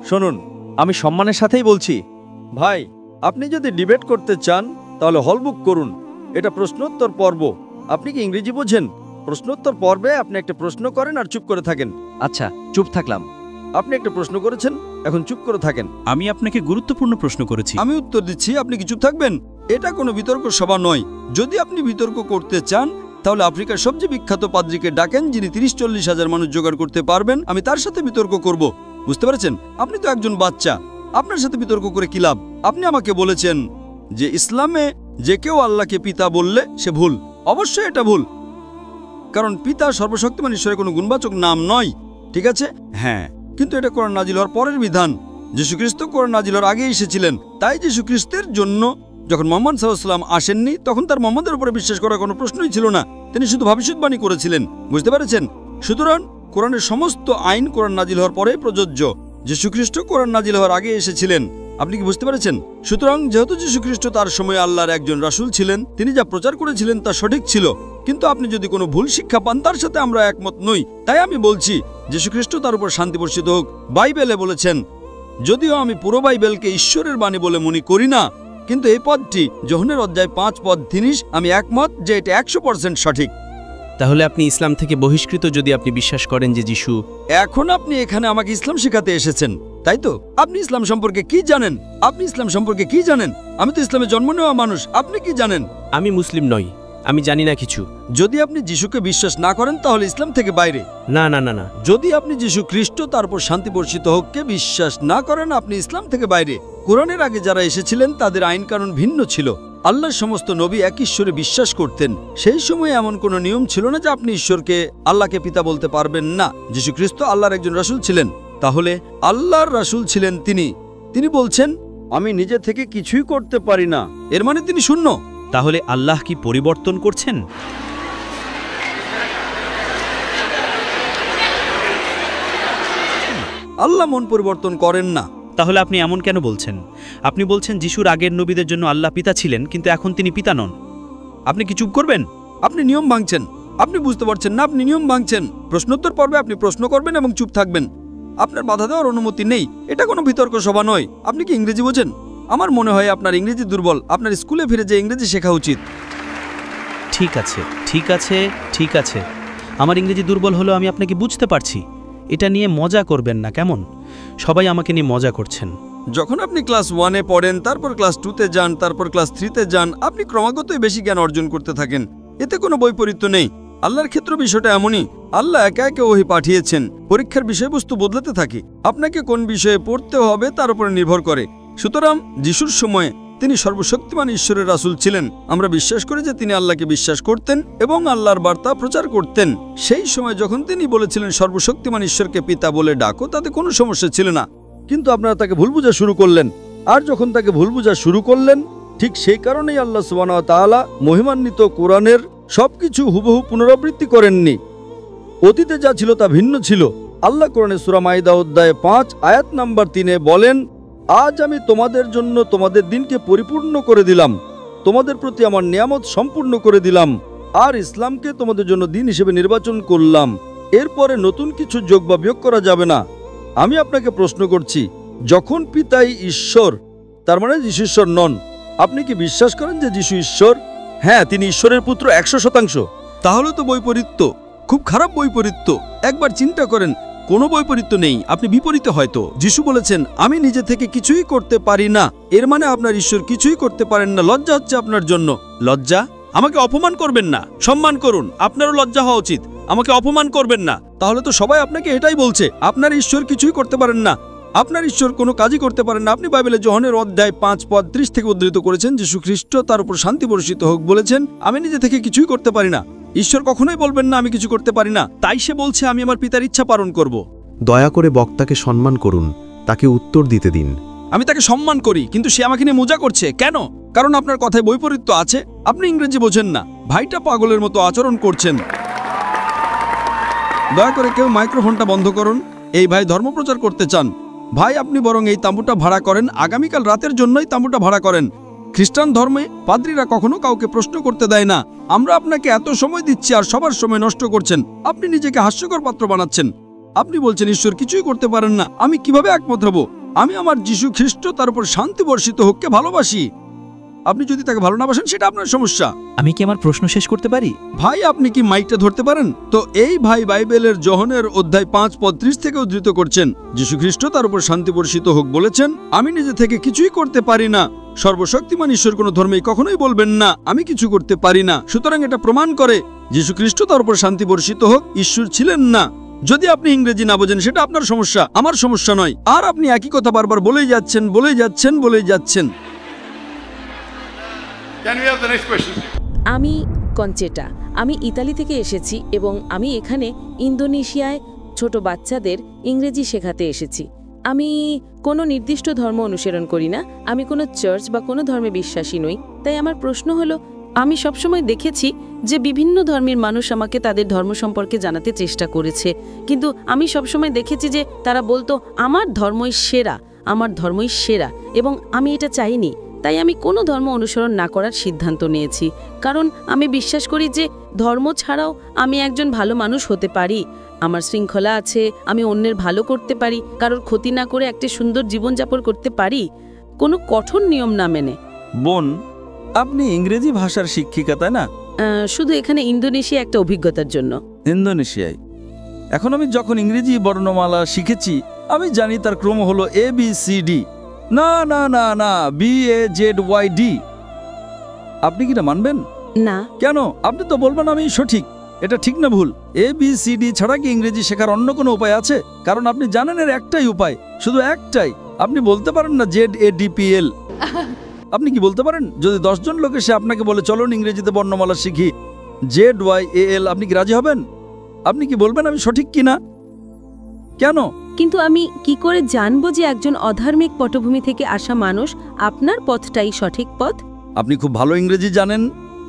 শুনুন, আমি সম্মানের সাথেই বলছি, ভাই, আপনি যদি ডিবেট করতে চান তাহলে হল বুক করুন। এটা প্রশ্নোত্তর পর্ব। আপনি কি ইংরেজি বোঝেন? প্রশ্নোত্তর পর্বে আপনি একটা প্রশ্ন করেন আর চুপ করে থাকেন। আচ্ছা, চুপ থাকলাম। আপনি একটা প্রশ্ন করেছেন, এখন চুপ করে থাকেন। আমি আপনাকে গুরুত্বপূর্ণ প্রশ্ন করেছি। আমি উত্তর দিচ্ছি, আপনি কি চুপ থাকবেন? এটা কোনো বিতর্ক সভা নয়। যদি আপনি বিতর্ক করতে চান তাহলে আফ্রিকার সবচেয়ে বিখ্যাত পাদ্রীকে ডাকেন, যিনি 30-40 হাজার মানুষ জোগাড় করতে পারবেন। আমি তার সাথে বিতর্ক করব। বুঝতে পেরেছেন? আপনি তো একজন বাচ্চা, আপনার সাথে বিতর্ক করে কি লাভ? আপনি আমাকে বলেছেন যে ইসলামে যে কেউ আল্লাহকে পিতা বললে সে ভুল। অবশ্যই এটা ভুল, কারণ পিতা সর্বশক্তিমান ঈশ্বরের কোনো গুণবাচক নাম নয়। ঠিক আছে, হ্যাঁ, কিন্তু এটা কোরআন নাজিল হওয়ার পরের বিধান। যীশুখ্রিস্ট কোরআন নাজিল হওয়ার আগে এসেছিলেন, তাই যীশুখ্রিস্টের জন্য যখন মুহাম্মদ সাল্লাল্লাহু আলাইহি ওয়াসাল্লাম আসেননি তখন তার মুহাম্মদের উপরে বিশ্বাস করার কোনো প্রশ্নই ছিল না। তিনি শুধু ভবিষ্যৎবাণী করেছিলেন। বুঝতে পেরেছেন? সুতরাং কোরআনের সমস্ত আইন কোরআন নাজিল হওয়ার পরে প্রযোজ্য। যীশুখ্রিস্ট কোরআন নাজিল হওয়ার আগে এসেছিলেন। আপনি কি বুঝতে পেরেছেন? সুতরাং যেহেতু যীশুখ্রিস্ট তার সময় আল্লাহর একজন রাসূল ছিলেন, তিনি যা প্রচার করেছিলেন তা সঠিক ছিল। কিন্তু আপনি যদি কোনো ভুল শিক্ষা পান, তার সাথে আমরা একমত নই। তাই আমি বলছি যীশুখ্রিস্ট তার উপর শান্তি বর্ষিত হোক বাইবেলে বলেছেন, যদিও আমি পুরো বাইবেলকে ঈশ্বরের বাণী বলে মনে করি না, কিন্তু এই পদটি যোহনের অধ্যায় 5 পদ 30 আমি একমত যে এটা 100% সঠিক। তাহলে আপনি ইসলাম থেকে বহিষ্কৃত যদি আপনি বিশ্বাস করেন যে যিশু। এখন আপনি এখানে আমাকে ইসলাম শেখাতে এসেছেন, তাই তো? আপনি ইসলাম সম্পর্কে কি জানেন? আপনি ইসলাম সম্পর্কে কি জানেন? আমি তো ইসলামে জন্ম নেওয়া মানুষ। আপনি কি জানেন? আমি মুসলিম নই, আমি জানি না কিছু। যদি আপনি যিশুকে বিশ্বাস না করেন তাহলে ইসলাম থেকে বাইরে। না না না না, যদি আপনি যীশু খ্রিস্ট তারপর শান্তি বর্ষিত হোককে বিশ্বাস না করেন, আপনি ইসলাম থেকে বাইরে। কোরআনের আগে যারা এসেছিলেন তাদের আইন কানুন ভিন্ন ছিল। আল্লাহর সমস্ত নবী এক ঈশ্বরে বিশ্বাস করতেন। সেই সময়ে এমন কোনো নিয়ম ছিল না যে আপনি ঈশ্বরকে আল্লাহকে পিতা বলতে পারবেন না। যীশু খ্রিস্ট আল্লাহর একজন রাসূল ছিলেন। তাহলে আল্লাহর রাসূল ছিলেন তিনি বলছেন আমি নিজে থেকে কিছুই করতে পারি না, এর মানে তিনি শূন্য। তাহলে আল্লাহ কি পরিবর্তন করছেন? আল্লাহ মন পরিবর্তন করেন না। তাহলে আপনি এমন কেন বলছেন? আপনি বলছেন যিশুর আগের নবীদের জন্য আল্লাহ পিতা ছিলেন, কিন্তু এখন তিনি পিতা নন। আপনি কি চুপ করবেন? আপনি নিয়ম ভাঙছেন। আপনি বুঝতে পারছেন না, আপনি নিয়ম ভাঙছেন। প্রশ্নোত্তর পর্বে আপনি প্রশ্ন করবেন এবং চুপ থাকবেন। আপনার বাধা দেওয়ার অনুমতি নেই। এটা কোনো বিতর্ক সভা নয়। আপনি কি ইংরেজি বোঝেন? আমার মনে হয় আপনার ইংরেজি দুর্বল। আপনার স্কুলে ফিরে যে ইংরেজি শেখা উচিত। ঠিক আছে, ঠিক আছে, ঠিক আছে। আমার ইংরেজি দুর্বল হলো আমি আপনাকে বুঝতে পারছি। এটা নিয়ে মজা করবেন না, কেমন? সবাই আমাকে নিয়ে মজা করছেন। যখন আপনি ক্লাস 1-এ পড়েন, তারপর ক্লাস 2-তে যান, তারপর ক্লাস 3-তে যান, আপনি ক্রমাগতই বেশি জ্ঞান অর্জন করতে থাকেন। এতে কোনো বৈপরীত্য নেই। আল্লাহর ক্ষেত্রে বিষয়টা এমনই। আল্লাহ একা একে ওহী পাঠিয়েছেন। পরীক্ষার বিষয়বস্তু বদলাতে থাকে। আপনাকে কোন বিষয়ে পড়তে হবে তার উপর নির্ভর করে। সুতরাং যিশুর সময়ে তিনি সর্বশক্তিমান ঈশ্বরের রাসূল ছিলেন। আমরা বিশ্বাস করি যে তিনি আল্লাহকে বিশ্বাস করতেন এবং আল্লাহর বার্তা প্রচার করতেন। সেই সময় যখন তিনি বলেছিলেন সর্বশক্তিমান ঈশ্বরকে পিতা বলে ডাকো, তাতে কোনো সমস্যা ছিল না। কিন্তু আপনারা তাকে ভুল বোঝা শুরু করলেন। আর যখন তাকে ভুল বোঝা শুরু করলেন, ঠিক সেই কারণেই আল্লাহ সুবহানাহু ওয়া তাআলা মহিমান্বিত কোরআনের সবকিছু হুবহু পুনরাবৃত্তি করেননি। অতীতে যা ছিল তা ভিন্ন ছিল। আল্লাহ কোরআনে সূরা মাইদা অধ্যায় 5 আয়াত নাম্বার 3-এ বলেন, আজ আমি তোমাদের জন্য তোমাদের দিনকে পরিপূর্ণ করে দিলাম, তোমাদের প্রতি আমার নিয়ামত সম্পূর্ণ করে দিলাম, আর ইসলামকে তোমাদের জন্য দিন হিসেবে নির্বাচন করলাম। এরপরে নতুন কিছু যোগ বা বিয়োগ করা যাবে না। আমি আপনাকে প্রশ্ন করছি, যখন পিতাই ঈশ্বর, তার মানে যিশু ঈশ্বর নন, আপনি কি বিশ্বাস করেন যে যিশু ঈশ্বর? হ্যাঁ, তিনি ঈশ্বরের পুত্র 100%। তাহলে তো বৈপরীত্য, খুব খারাপ বৈপরীত্য। একবার চিন্তা করেন, কোনো বৈপরীত্য নেই, আপনি বিপরীতে। হয়তো যিশু বলেছেন আমি নিজে থেকে কিছুই করতে পারি না, এর মানে আপনার ঈশ্বর কিছুই করতে পারেন না। লজ্জা হচ্ছে আপনার জন্য। লজ্জা? আমাকে অপমান করবেন না, সম্মান করুন। আপনারও লজ্জা হওয়া উচিত। আমাকে অপমান করবেন না। তাহলে তো সবাই আপনাকে এটাই বলছে, আপনার ঈশ্বর কিছুই করতে পারেন না, আপনার ঈশ্বর কোনো কাজই করতে পারেন না। আপনি বাইবেলে যোহনের অধ্যায় 5 পদ 30 থেকে উদ্ধৃত করেছেন, যীশু খ্রিস্ট তার উপর শান্তি বর্ষিত হোক বলেছেন আমি নিজে থেকে কিছুই করতে পারি না। ঈশ্বর কখনোই বলবেন না আমি কিছু করতে পারি না। তাই সে বলছে আমি আমার পিতার ইচ্ছা পালন করব। দয়া করে বক্তাকে সম্মান করুন, তাকে উত্তর দিতে দিন। আমি তাকে সম্মান করি, কিন্তু সে আমাকে নিয়ে মজা করছে। কেন? কারণ আপনার কথায় বৈপরীত্য আছে। আপনি ইংরেজি বোঝেন না। ভাইটা পাগলের মতো আচরণ করছেন। দয়া করে কেউ মাইক্রোফোনটা বন্ধ করুন। এই ভাই ধর্মপ্রচার করতে চান। ভাই, আপনি বরং এই তাঁবুটা ভাড়া করেন। আগামীকাল রাতের জন্যই তাঁবুটা ভাড়া করেন। খ্রিস্টান ধর্মে পাদ্রীরা কখনো কাউকে প্রশ্ন করতে দেয় না। আমরা আপনাকে এত সময় দিচ্ছি আর সবার সময় নষ্ট করছেন। আপনি নিজেকে হাস্যকর পাত্র বানাচ্ছেন। আপনি বলছেন ঈশ্বর কিছুই করতে পারেন না। আমি কিভাবে একমত হব? আমি আমার যিশু খ্রিস্ট তার উপর শান্তি বর্ষিত হোককে ভালোবাসি। আপনি যদি তাকে ভালো না বাসেন সেটা আপনার সমস্যা। আমি কি আমার প্রশ্ন শেষ করতে পারি? ভাই আপনি কি মাইকটা ধরতে পারেন? তো এই ভাই বাইবেলের যোহনের অধ্যায় 5:30 থেকে উদ্ধৃত করছেন, যীশু খ্রিস্ট তার উপর শান্তি বর্ষিত হোক বলেছেন, আমি নিজে থেকে কিছুই করতে পারি না। সর্বশক্তিমান ঈশ্বর কোনো ধর্মেই কখনোই বলবেন না আমি কিছু করতে পারি না। সুতরাং এটা প্রমাণ করে যীশু খ্রিস্ট তার উপর শান্তি বর্ষিত হোক ঈশ্বর ছিলেন না। যদি আপনি ইংরেজি না বোঝেন সেটা আপনার সমস্যা, আমার সমস্যা নয়। আর আপনি একই কথা বারবার বলেই যাচ্ছেন। আমি কনচেটা, আমি ইতালি থেকে এসেছি এবং আমি এখানে ইন্দোনেশিয়ায় ছোট বাচ্চাদের ইংরেজি শেখাতে এসেছি। আমি কোনো নির্দিষ্ট ধর্ম অনুসরণ করি না, আমি কোনো চার্চ বা কোনো ধর্মে বিশ্বাসী নই। তাই আমার প্রশ্ন হলো, আমি সবসময় দেখেছি যে বিভিন্ন ধর্মের মানুষ আমাকে তাদের ধর্ম সম্পর্কে জানাতে চেষ্টা করেছে, কিন্তু আমি সবসময় দেখেছি যে তারা বলতো আমার ধর্মই সেরা, আমার ধর্মই সেরা, এবং আমি এটা চাইনি। তাই আমি কোনো ধর্ম অনুসরণ না করার সিদ্ধান্ত নিয়েছি, কারণ আমি বিশ্বাস করি যে ধর্ম ছাড়াও আমি একজন ভালো মানুষ হতে পারি। আমার শৃঙ্খলা আছে, আমি অন্যের ভালো করতে পারি, কারোর ক্ষতি না করে একটা সুন্দর জীবনযাপন করতে পারি, কোনো কঠোর নিয়ম না মেনে। বোন, আপনি ইংরেজি ভাষার শিক্ষিকা তাই না? শুধু এখানে ইন্দোনেশিয়া একটা অভিজ্ঞতার জন্য। ইন্দোনেশিয়ায় এখন আমি যখন ইংরেজি বর্ণমালা শিখেছি আমি জানি তার ক্রম হলো ABCD। না না না না, BAZYD। আপনি কি এটা মানবেন? না। কেন? আপনি তো বলবেন আমি সঠিক। এটা ঠিক না ভুল? ABCD ছাড়া কি ইংরেজি শেখার অন্য কোনো উপায় আছে? কারণ আপনি জানেন এর একটাই উপায়, শুধু একটাই। আপনি বলতে পারেন না ZADPL? আপনি কি বলতে পারেন? যদি 10 জন লোক এসে আপনাকে বলে চলুন ইংরেজিতে বর্ণমালা শিখি ZYAL, আপনি কি রাজি হবেন? আপনি কি বলবেন আমি সঠিক কিনা? কেন? কিন্তু আমি কি করে জানবো যে একজন অধার্মিক পটভূমি থেকে আসা মানুষ আপনার পথটাই সঠিক পথ? আপনি খুব ভালো ইংরেজি জানেন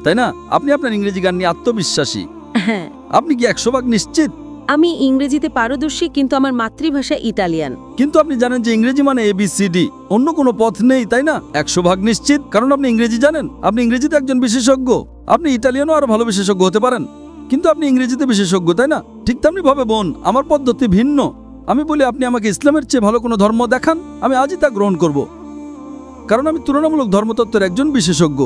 তাই না? আপনি আপনার ইংরেজি গান নিয়ে আত্মবিশ্বাসী। হ্যাঁ। আপনি কি 100% নিশ্চিত? আমি ইংরেজিতে পারদর্শী, কিন্তু আমার মাতৃভাষা ইতালিয়ান। কিন্তু আপনি জানেন যে ইংরেজি মানে ABCD, অন্য কোনো পথ নেই তাই না? 100% নিশ্চিত, কারণ আপনি ইংরেজি জানেন, আপনি ইংরেজিতে একজন বিশেষজ্ঞ। আপনি ইতালিয়ানও আরো ভালো বিশেষজ্ঞ হতে পারেন, কিন্তু আপনি ইংরেজিতে বিশেষজ্ঞ তাই না? ঠিক তেমনি ভাবে বোন, আমার পদ্ধতি ভিন্ন। আমি বলি আপনি আমাকে ইসলামের চেয়ে ভালো কোনো ধর্ম দেখান, আমি আজই তা গ্রহণ করব, কারণ আমি তুলনামূলক ধর্মতত্ত্বের একজন বিশেষজ্ঞ।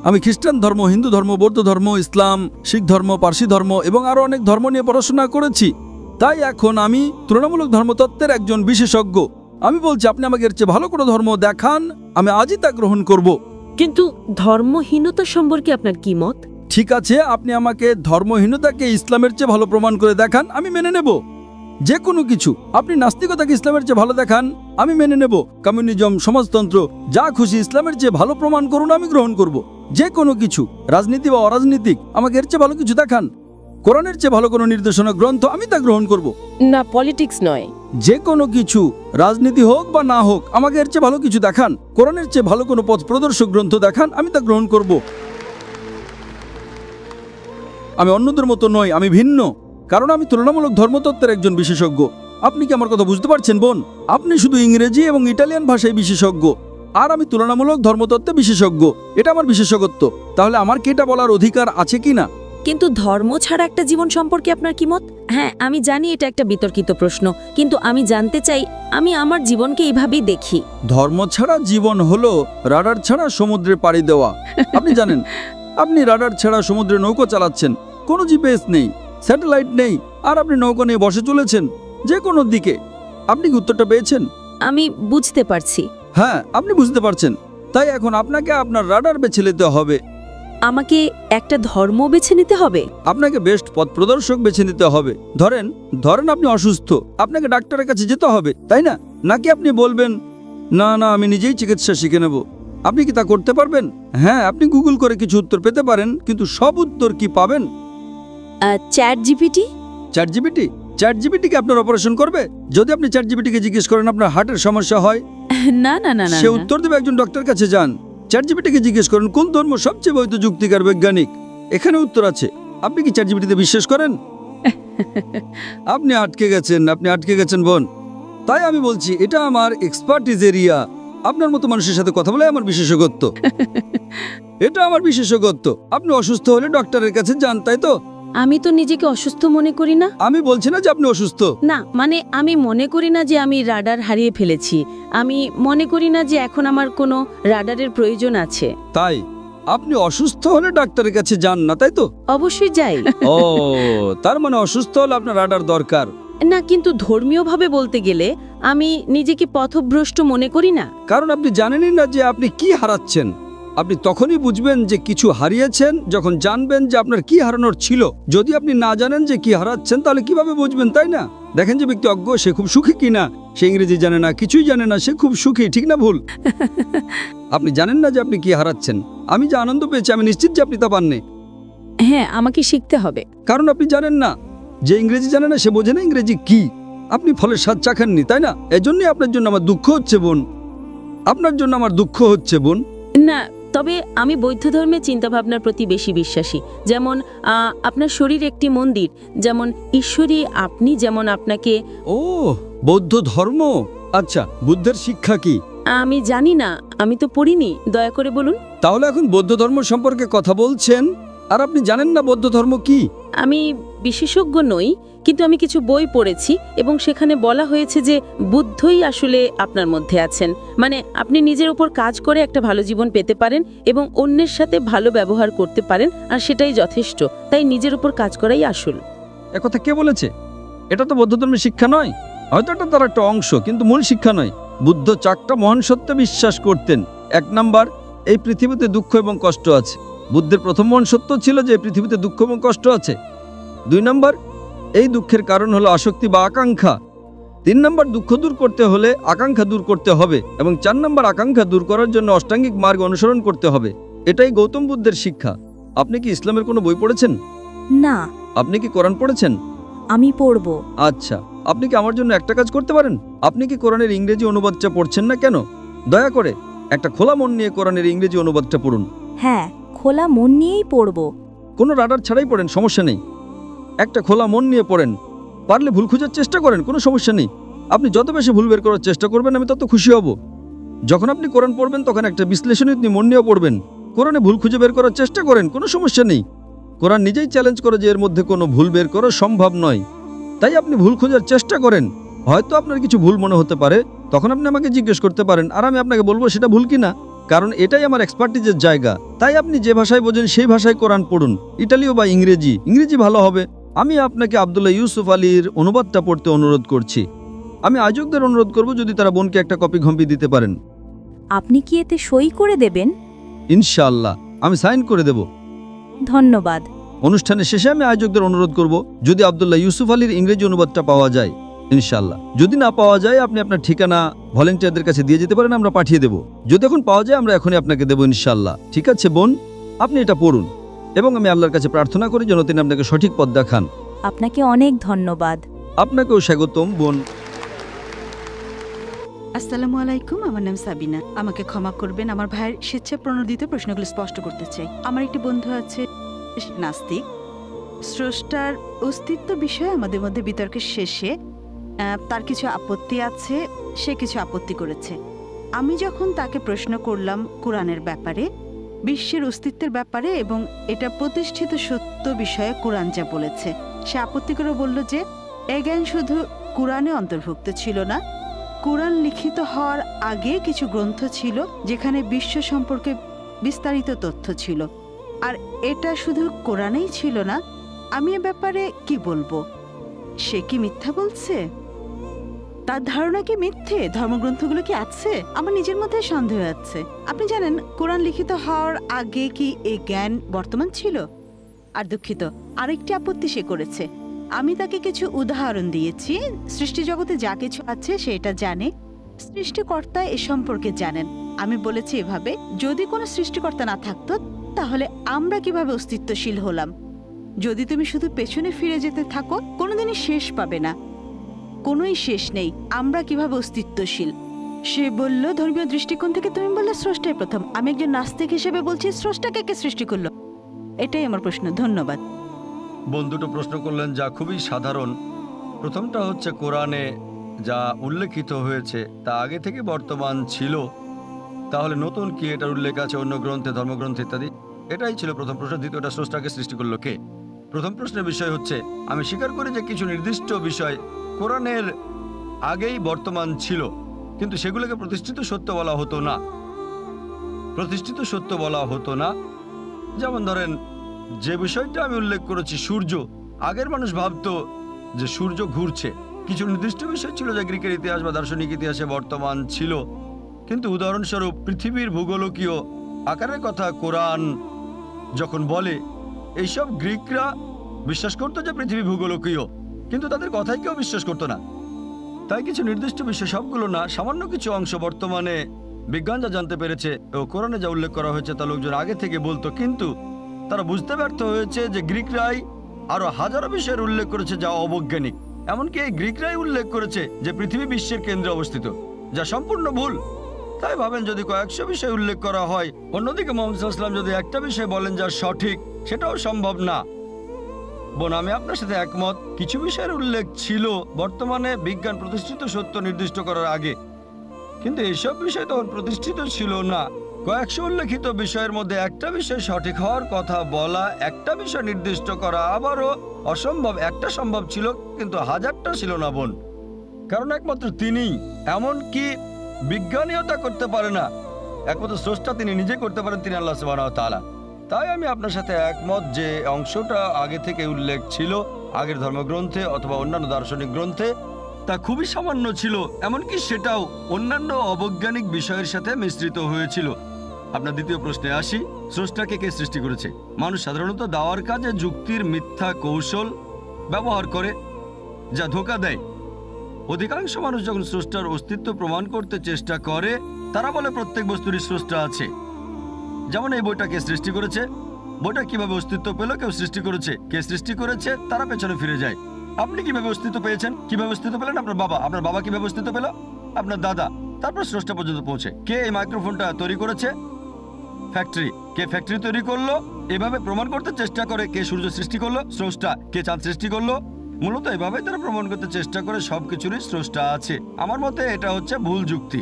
আমি খ্রিস্টান ধর্ম, হিন্দু ধর্ম, বৌদ্ধ ধর্ম, ইসলাম, শিখ ধর্ম, পার্সি ধর্ম এবং আরো অনেক ধর্ম নিয়ে পড়াশোনা করেছি। তাই এখন আমি তুলনামূলক ধর্মতত্ত্বের একজন বিশেষজ্ঞ। আমি বলছি আপনি আমাকে এর চেয়ে ভালো কোনো ধর্ম দেখান, আমি আজই তা গ্রহণ করব। কিন্তু ধর্মহীনতা সম্পর্কে আপনার কি মত? ঠিক আছে, আপনি আমাকে ধর্মহীনতাকে ইসলামের চেয়ে ভালো প্রমাণ করে দেখান, আমি মেনে নেব। যে কোনো কিছু। আপনি নাস্তিকতাকে ইসলামের চেয়ে ভালো দেখান, আমি মেনে নেব। কমিউনিজম, সমাজতন্ত্র, যা খুশি ইসলামের চেয়ে ভালো প্রমাণ করুন, আমি গ্রহণ করব। যে কোনো কিছু, রাজনীতি বা অরাজনীতিক, আমাকে এর চেয়ে ভালো কিছু দেখান। কোরআনের চেয়ে ভালো কোনো নির্দেশনা গ্রন্থ, আমি তা গ্রহণ করব। না, পলিটিক্স নয়, যে কোনো কিছু, রাজনীতি হোক বা না হোক, আমাকে এর চেয়ে ভালো কিছু দেখান। কোরআনের চেয়ে ভালো কোনো পথ প্রদর্শক গ্রন্থ দেখান, আমি তা গ্রহণ করব। আমি অন্যদের মতো নই, আমি ভিন্ন, কারণ আমি তুলনামূলক ধর্মতত্ত্বের একজন বিশেষজ্ঞ। আপনি কি আমার কথা বুঝতে পারছেন বোন? আপনি শুধু ইংরেজি এবং ইটালিয়ান ভাষায় বিশেষজ্ঞ, আর আমি তুলনামূলক ধর্মতত্ত্বে বিশেষজ্ঞ। এটা আমার বিশেষজ্ঞত্ব। তাহলে আমার কি এটা বলার অধিকার আছে কি না? কিন্তু ধর্ম ছাড়া একটা জীবন সম্পর্কে আপনার কি মত? হ্যাঁ, আমি জানি এটা একটা বিতর্কিত প্রশ্ন, কিন্তু আমি জানতে চাই। আমি আমার জীবনকে এইভাবেই দেখি। ধর্ম ছাড়া জীবন হলো রাডার ছাড়া সমুদ্রে পাড়ি দেওয়া। আপনি জানেন, আপনি রাডার ছাড়া সমুদ্রে নৌকো চালাচ্ছেন, কোনো জিপিএস নেই, স্যাটেলাইট নেই, আর আপনি নৌকো নিয়ে বসে চলেছেন যে কোনো দিকে। আপনি কি উত্তরটা পেয়েছেন? আমি বুঝতে পারছি। হ্যাঁ, আপনি বুঝতে পারছেন। তাই এখন আপনাকে আপনার রাডার বেছে নিতে হবে। আমাকে একটা ধর্ম বেছে নিতে হবে? আপনাকে বেস্ট পথ প্রদর্শক বেছে নিতে হবে। ধরেন আপনি অসুস্থ, আপনাকে ডাক্তারের কাছে যেতে হবে তাই না? নাকি আপনি বলবেন না না আমি নিজেই চিকিৎসা শিখে নেব? আপনি কি তা করতে পারবেন? হ্যাঁ, আপনি গুগল করে কিছু উত্তর পেতে পারেন, কিন্তু সব উত্তর কি পাবেন? চ্যাট জিপিটি কি আপনার অপারেশন করবে? যদি আপনি চ্যাট জিপিটিকে জিজ্ঞেস করেন আপনার হার্টের সমস্যা হয়, না না না, সে উত্তর দেবে একজন ডক্টরের কাছে যান। চ্যাট জিপিটিকে জিজ্ঞেস করেন কোন ধর্ম সবচেয়ে বৈধ, যুক্তিকার, বৈজ্ঞানিক, এখানে উত্তর আছে। আপনি কি চ্যাট জিপিটিতে বিশ্বাস করেন? আপনি আটকে গেছেন বোন। তাই আমি বলছি এটা আমার এক্সপার্টিজ এরিয়া। আপনার মতো মানুষের সাথে কথা বলে আমার বিশেষজ্ঞত্ব। এটা আমার বিশেষজ্ঞত্ব। আপনি অসুস্থ হলে ডক্টরের কাছে যান, তাই তো? আমি তো নিজেকে অসুস্থ মনে করি না। আমি বলছি না যে আপনি অসুস্থ। না, মানে আমি মনে করি না যে আমি রাডার হারিয়ে ফেলেছি। আমি মনে করি না যে এখন আমার কোনো রাডারের প্রয়োজন আছে। তাই আপনি অসুস্থ হলে ডাক্তারের কাছে যান না, তাই তো? অবশ্যই যাই। ও, তার মানে অসুস্থ হলে আপনার রাডার দরকার না, কিন্তু ধর্মীয়ভাবে বলতে গেলে আমি নিজেকে পথভ্রষ্ট মনে করি না। কারণ আপনি জানেনই না যে আপনি কি হারাচ্ছেন। আপনি তখনই বুঝবেন যে কিছু হারিয়েছেন যখন জানবেন যে আপনার কি হারানোর ছিল। যদি আপনি না জানেন যে কি হারাচ্ছেন তাহলে কিভাবে বুঝবেন, তাই না? দেখেন যে ব্যক্তি অজ্ঞ, সে খুব সুখী কিনা। সে ইংরেজি জানে না, কিছুই জানে না, সে খুব সুখী, ঠিক না ভুল? আপনি জানেন না যে আপনি কি হারাচ্ছেন। আমি যে আনন্দ পেয়েছি আমি নিশ্চিত যে আপনি তা পাননি। হ্যাঁ, আমাকে শিখতে হবে। কারণ আপনি জানেন না, যে ইংরেজি জানে না সে বোঝে না ইংরেজি কি। আপনি ফলের স্বাদ চাখাননি, তাই না? এজন্যই আপনার জন্য আমার দুঃখ হচ্ছে বোন, আপনার জন্য আমার দুঃখ হচ্ছে বোন। না, তবে আমি বৌদ্ধ ধর্মের চিন্তাভাবনার প্রতি বেশি বিশ্বাসী। যেমন আপনার শরীর একটি মন্দির, যেমন ঈশ্বরী আপনি, যেমন আপনাকে। ও, বৌদ্ধ ধর্ম। আচ্ছা, বুদ্ধের শিক্ষা কি? আমি জানি না, আমি তো পড়িনি, দয়া করে বলুন। তাহলে এখন বৌদ্ধ ধর্ম সম্পর্কে কথা বলছেন আর আপনি জানেন না বৌদ্ধ ধর্ম কি? আমি বিশেষজ্ঞ নই, কিন্তু আমি কিছু বই পড়েছি এবং সেখানে বলা হয়েছে যে বুদ্ধই আসলে আপনার মধ্যে আছেন। মানে আপনি নিজের উপর কাজ করে একটা ভালো জীবন পেতে পারেন এবং অন্যের সাথে ভালো ব্যবহার করতে পারেন, আর সেটাই যথেষ্ট। তাই নিজের উপর কাজ করাই আসল। একথা কে বলেছে? এটা তো বৌদ্ধ ধর্মের শিক্ষা নয়। হয়তো এটা তার একটা অংশ, কিন্তু মূল শিক্ষা নয়। বুদ্ধ 4টা মহান সত্যে বিশ্বাস করতেন। 1 নাম্বার, এই পৃথিবীতে দুঃখ এবং কষ্ট আছে। বুদ্ধের প্রথম মহান সত্য ছিল যে এই পৃথিবীতে দুঃখ এবং কষ্ট আছে। 2 নাম্বার, এই দুঃখের কারণ হলো আসক্তি বা আকাঙ্ক্ষা। 3 নাম্বার, দুঃখ দূর করতে হলে আকাঙ্ক্ষা দূর করতে হবে। এবং 4 নাম্বার, আকাঙ্ক্ষা দূর করার জন্য অষ্টাঙ্গিক মার্গ অনুসরণ করতে হবে। এটাই গৌতম বুদ্ধের শিক্ষা। আপনি কি ইসলামের কোনো বই পড়েছেন? না। আপনি কি কোরআন পড়েছেন? আমি পড়ব। আচ্ছা, আপনি কি আমার জন্য একটা কাজ করতে পারেন? আপনি কি কোরআনের ইংরেজি অনুবাদটা পড়ছেন না কেন? দয়া করে একটা খোলা মন নিয়ে কোরআনের ইংরেজি অনুবাদটা পড়ুন। হ্যাঁ, খোলা মন নিয়েই পড়ব। কোনো রাডার ছাড়াই পড়েন, সমস্যা নেই। একটা খোলা মন নিয়ে পড়েন। পারলে ভুল খোঁজার চেষ্টা করেন, কোনো সমস্যা নেই। আপনি যত বেশি ভুল বের করার চেষ্টা করবেন আমি তত খুশি হব। যখন আপনি কোরআন পড়বেন তখন একটা বিশ্লেষণী মন নিয়ে পড়বেন। কোরআনে ভুল খুঁজে বের করার চেষ্টা করেন, কোনো সমস্যা নেই। কোরআন নিজেই চ্যালেঞ্জ করে যে এর মধ্যে কোনো ভুল বের করা সম্ভব নয়। তাই আপনি ভুল খোঁজার চেষ্টা করেন। হয়তো আপনার কিছু ভুল মনে হতে পারে, তখন আপনি আমাকে জিজ্ঞেস করতে পারেন আর আমি আপনাকে বলবো সেটা ভুল কিনা। কারণ এটাই আমার এক্সপার্টিজের জায়গা। তাই আপনি যে ভাষায় বোঝেন সেই ভাষায় কোরআন পড়ুন, ইটালীয় বা ইংরেজি। ইংরেজি ভালো হবে। আমি আপনাকে আব্দুল্লাহ ইউসুফ আলীর অনুবাদটা পড়তে অনুরোধ করছি। আমি আয়োজকদের অনুরোধ করব যদি তারা বোনকে একটা কপি ঘম্পি দিতে পারেন। আপনি কি এতে সই করে দেবেন? ইনশাআল্লাহ আমি সাইন করে দেব। ধন্যবাদ। অনুষ্ঠানের শেষে আমি আয়োজকদের অনুরোধ করব যদি আব্দুল্লাহ ইউসুফ আলীর ইংরেজি অনুবাদটা পাওয়া যায়, ইনশাআল্লাহ। যদি না পাওয়া যায় আপনি আপনার ঠিকানা ভলেন্টিয়ারদের কাছে দিয়ে যেতে পারেন, আমরা পাঠিয়ে দেব। যদি এখন পাওয়া যায় আমরা এখনই আপনাকে দেবো, ইনশাআল্লাহ। ঠিক আছে বোন, আপনি এটা পড়ুন এবং আমি আল্লাহর কাছে প্রার্থনা করি যেন তিনি আপনাকে সঠিক পথ দেখান। আপনাকে অনেক ধন্যবাদ। আপনাকেও স্বাগতম বোন। আসসালামু আলাইকুম, আমার নাম সাবিনা। আমাকে ক্ষমা করবেন, আমার ভাইয়ের স্বেচ্ছা প্রণোদিত প্রশ্নগুলো স্পষ্ট করতে চাই। আমার একটি বন্ধু আছে নাস্তিক। স্রষ্টার অস্তিত্ব বিষয়ে আমাদের মধ্যে বিতর্কের শেষে তার কিছু আপত্তি আছে, সে কিছু আপত্তি করেছে। আমি যখন তাকে প্রশ্ন করলাম কোরআনের ব্যাপারে, বিশ্বের অস্তিত্বের ব্যাপারে এবং এটা প্রতিষ্ঠিত সত্য বিষয়ে কোরআন যা বলেছে, সে আপত্তি করে বলল যে এ জ্ঞান শুধু কোরআনে অন্তর্ভুক্ত ছিল না, কোরআন লিখিত হওয়ার আগে কিছু গ্রন্থ ছিল যেখানে বিশ্ব সম্পর্কে বিস্তারিত তথ্য ছিল। আর এটা শুধু কোরআনেই ছিল না। আমি এ ব্যাপারে কি বলবো? সে কি মিথ্যা বলছে? তার ধারণা কি মিথ্যে? ধর্মগ্রন্থগুলো কি আছে? আমার নিজের মধ্যে সন্দেহ আছে। আপনি জানেন কোরআন লিখিত হওয়ার আগে কি এই জ্ঞান বর্তমান ছিল? আর দুঃখিত, আরেকটি আপত্তি সে করেছে। আমি তাকে কিছু উদাহরণ দিয়েছি। সৃষ্টি জগতে যা কিছু আছে সে এটা জানে, সৃষ্টিকর্তা এ সম্পর্কে জানেন। আমি বলেছি এভাবে, যদি কোনো সৃষ্টিকর্তা না থাকতো তাহলে আমরা কিভাবে অস্তিত্বশীল হলাম? যদি তুমি শুধু পেছনে ফিরে যেতে থাকো কোনোদিনই শেষ পাবে না, কোনোই শেষ নেই। আমরা কিভাবে অস্তিত্বশীল? সে বলল ধর্মীয় দৃষ্টিকোণ থেকে। তুমি বললে স্রষ্টাই প্রথম। আমি একজন নাস্তিক হিসেবে বলছি স্রষ্টাকে কে সৃষ্টি করলো? এটাই আমার প্রশ্ন। ধন্যবাদ। বন্ধুটো প্রশ্ন করলেন যা খুবই সাধারণ। প্রথমটা হচ্ছে কোরআনে যা উল্লেখিত হয়েছে তা আগে থেকে বর্তমান ছিল, তাহলে নতুন কি এটার উল্লেখ আছে অন্য গ্রন্থে, ধর্মগ্রন্থে ইত্যাদি? এটাই ছিল প্রথম প্রশ্ন। দ্বিতীয়টা স্রষ্টাকে সৃষ্টি করলো কে? প্রথম প্রশ্নের বিষয় হচ্ছে, আমি স্বীকার করি যে কিছু নির্দিষ্ট বিষয় কোরআনের আগেই বর্তমান ছিল, কিন্তু সেগুলোকে প্রতিষ্ঠিত সত্য বলা হতো না। প্রতিষ্ঠিত সত্য বলা হতো না। যেমন ধরেন, যে বিষয়টা আমি উল্লেখ করেছি, সূর্য, আগের মানুষ ভাবতো যে সূর্য ঘুরছে। কিছু নির্দিষ্ট বিষয় ছিল যা গ্রিকের ইতিহাস বা দার্শনিক ইতিহাসে বর্তমান ছিল, কিন্তু উদাহরণস্বরূপ পৃথিবীর ভূগোলকীয় আকারের কথা কোরআন যখন বলে, এইসব গ্রিকরা বিশ্বাস করতো যে পৃথিবী ভূগোলকীয়, কিন্তু তাদের কথাই কেউ বিশ্বাস করতো না। তাই কিছু নির্দিষ্ট বিষয়, সবগুলো না, সামান্য কিছু অংশ বর্তমানে বিজ্ঞান যা জানতে পেরেছে ও কোরআনে যা উল্লেখ করা হয়েছে তা লোকজন আগে থেকে বলতো, কিন্তু তারা বুঝতে ব্যর্থ হয়েছে যে গ্রিকরাই আরো হাজারো বিষয়ের উল্লেখ করেছে যা অবৈজ্ঞানিক। এমনকি এই গ্রিকরাই উল্লেখ করেছে যে পৃথিবী বিশ্বের কেন্দ্রে অবস্থিত, যা সম্পূর্ণ ভুল। তাই ভাবেন, যদি কয়েকশো বিষয় উল্লেখ করা হয়, অন্যদিকে মোহাম্মদ সাল্লাল্লাহু আলাইহি ওয়াসাল্লাম যদি একটা বিষয় বলেন যা সঠিক, সেটাও সম্ভব না। বোন, আমি আপনার সাথে একমত, কিছু বিষয়ের উল্লেখ ছিল বর্তমানে বিজ্ঞান প্রতিষ্ঠিত সত্য নির্দিষ্ট করার আগে, কিন্তু এইসব বিষয় তখন প্রতিষ্ঠিত ছিল না। কয়েকশো উল্লেখিত বিষয়ের মধ্যে একটা বিষয় সঠিক হওয়ার কথা বলা, একটা বিষয় নির্দিষ্ট করা আবারও অসম্ভব। একটা সম্ভব ছিল, কিন্তু হাজারটা ছিল না বোন, কারণ একমাত্র তিনিই। এমনকি বিজ্ঞানীও তা করতে পারে না। একমাত্র স্রষ্টা তিনি নিজে করতে পারেন, তিনি আল্লাহ সুবহানাহু ওয়া তাআলা। তাই আমি আপনার সাথে একমত যে অংশটা আগে থেকে উল্লেখ ছিল আগের ধর্মগ্রন্থে অথবা অন্যান্য দার্শনিক গ্রন্থে, তা খুবই সামান্য ছিল। এমনকি সেটাও অন্যান্য অবৈজ্ঞানিক বিষয়ের সাথে মিশ্রিত হয়েছিল। আপনার দ্বিতীয় প্রশ্নে আসি, স্রষ্টাকে কে সৃষ্টি করেছে? মানুষ সাধারণত দাওয়ার কাজে যুক্তির মিথ্যা কৌশল ব্যবহার করে, যা ধোঁকা দেয়। অধিকাংশ মানুষ যখন স্রষ্টার অস্তিত্ব প্রমাণ করতে চেষ্টা করে, তারা বলে প্রত্যেক বস্তুরই স্রষ্টা আছে। যেমন এই বইটা কে সৃষ্টি করেছে, বইটা কিভাবে অস্তিত্ব পেল, কেউ সৃষ্টি করেছে। কে সৃষ্টি করেছে, তারা পেছনে ফিরে যায়। আপনি কিভাবে অস্তিত্ব পেয়েছেন, কিভাবে অস্তিত্ব পেলেন? আপনার বাবা কিভাবে অস্তিত্ব পেল? আপনার দাদা, তারপর স্রষ্টা পর্যন্ত পৌঁছে। কে এই মাইক্রোফোনটা তৈরি করেছে? ফ্যাক্টরি। কে ফ্যাক্টরি তৈরি করলো? এভাবে প্রমাণ করতে চেষ্টা করে কে সূর্য সৃষ্টি করলো, স্রষ্টা। কে চাঁদ সৃষ্টি করলো, মূলত এভাবে তারা প্রমাণ করতে চেষ্টা করে সবকিছুরই স্রষ্টা আছে। আমার মতে এটা হচ্ছে ভুল যুক্তি।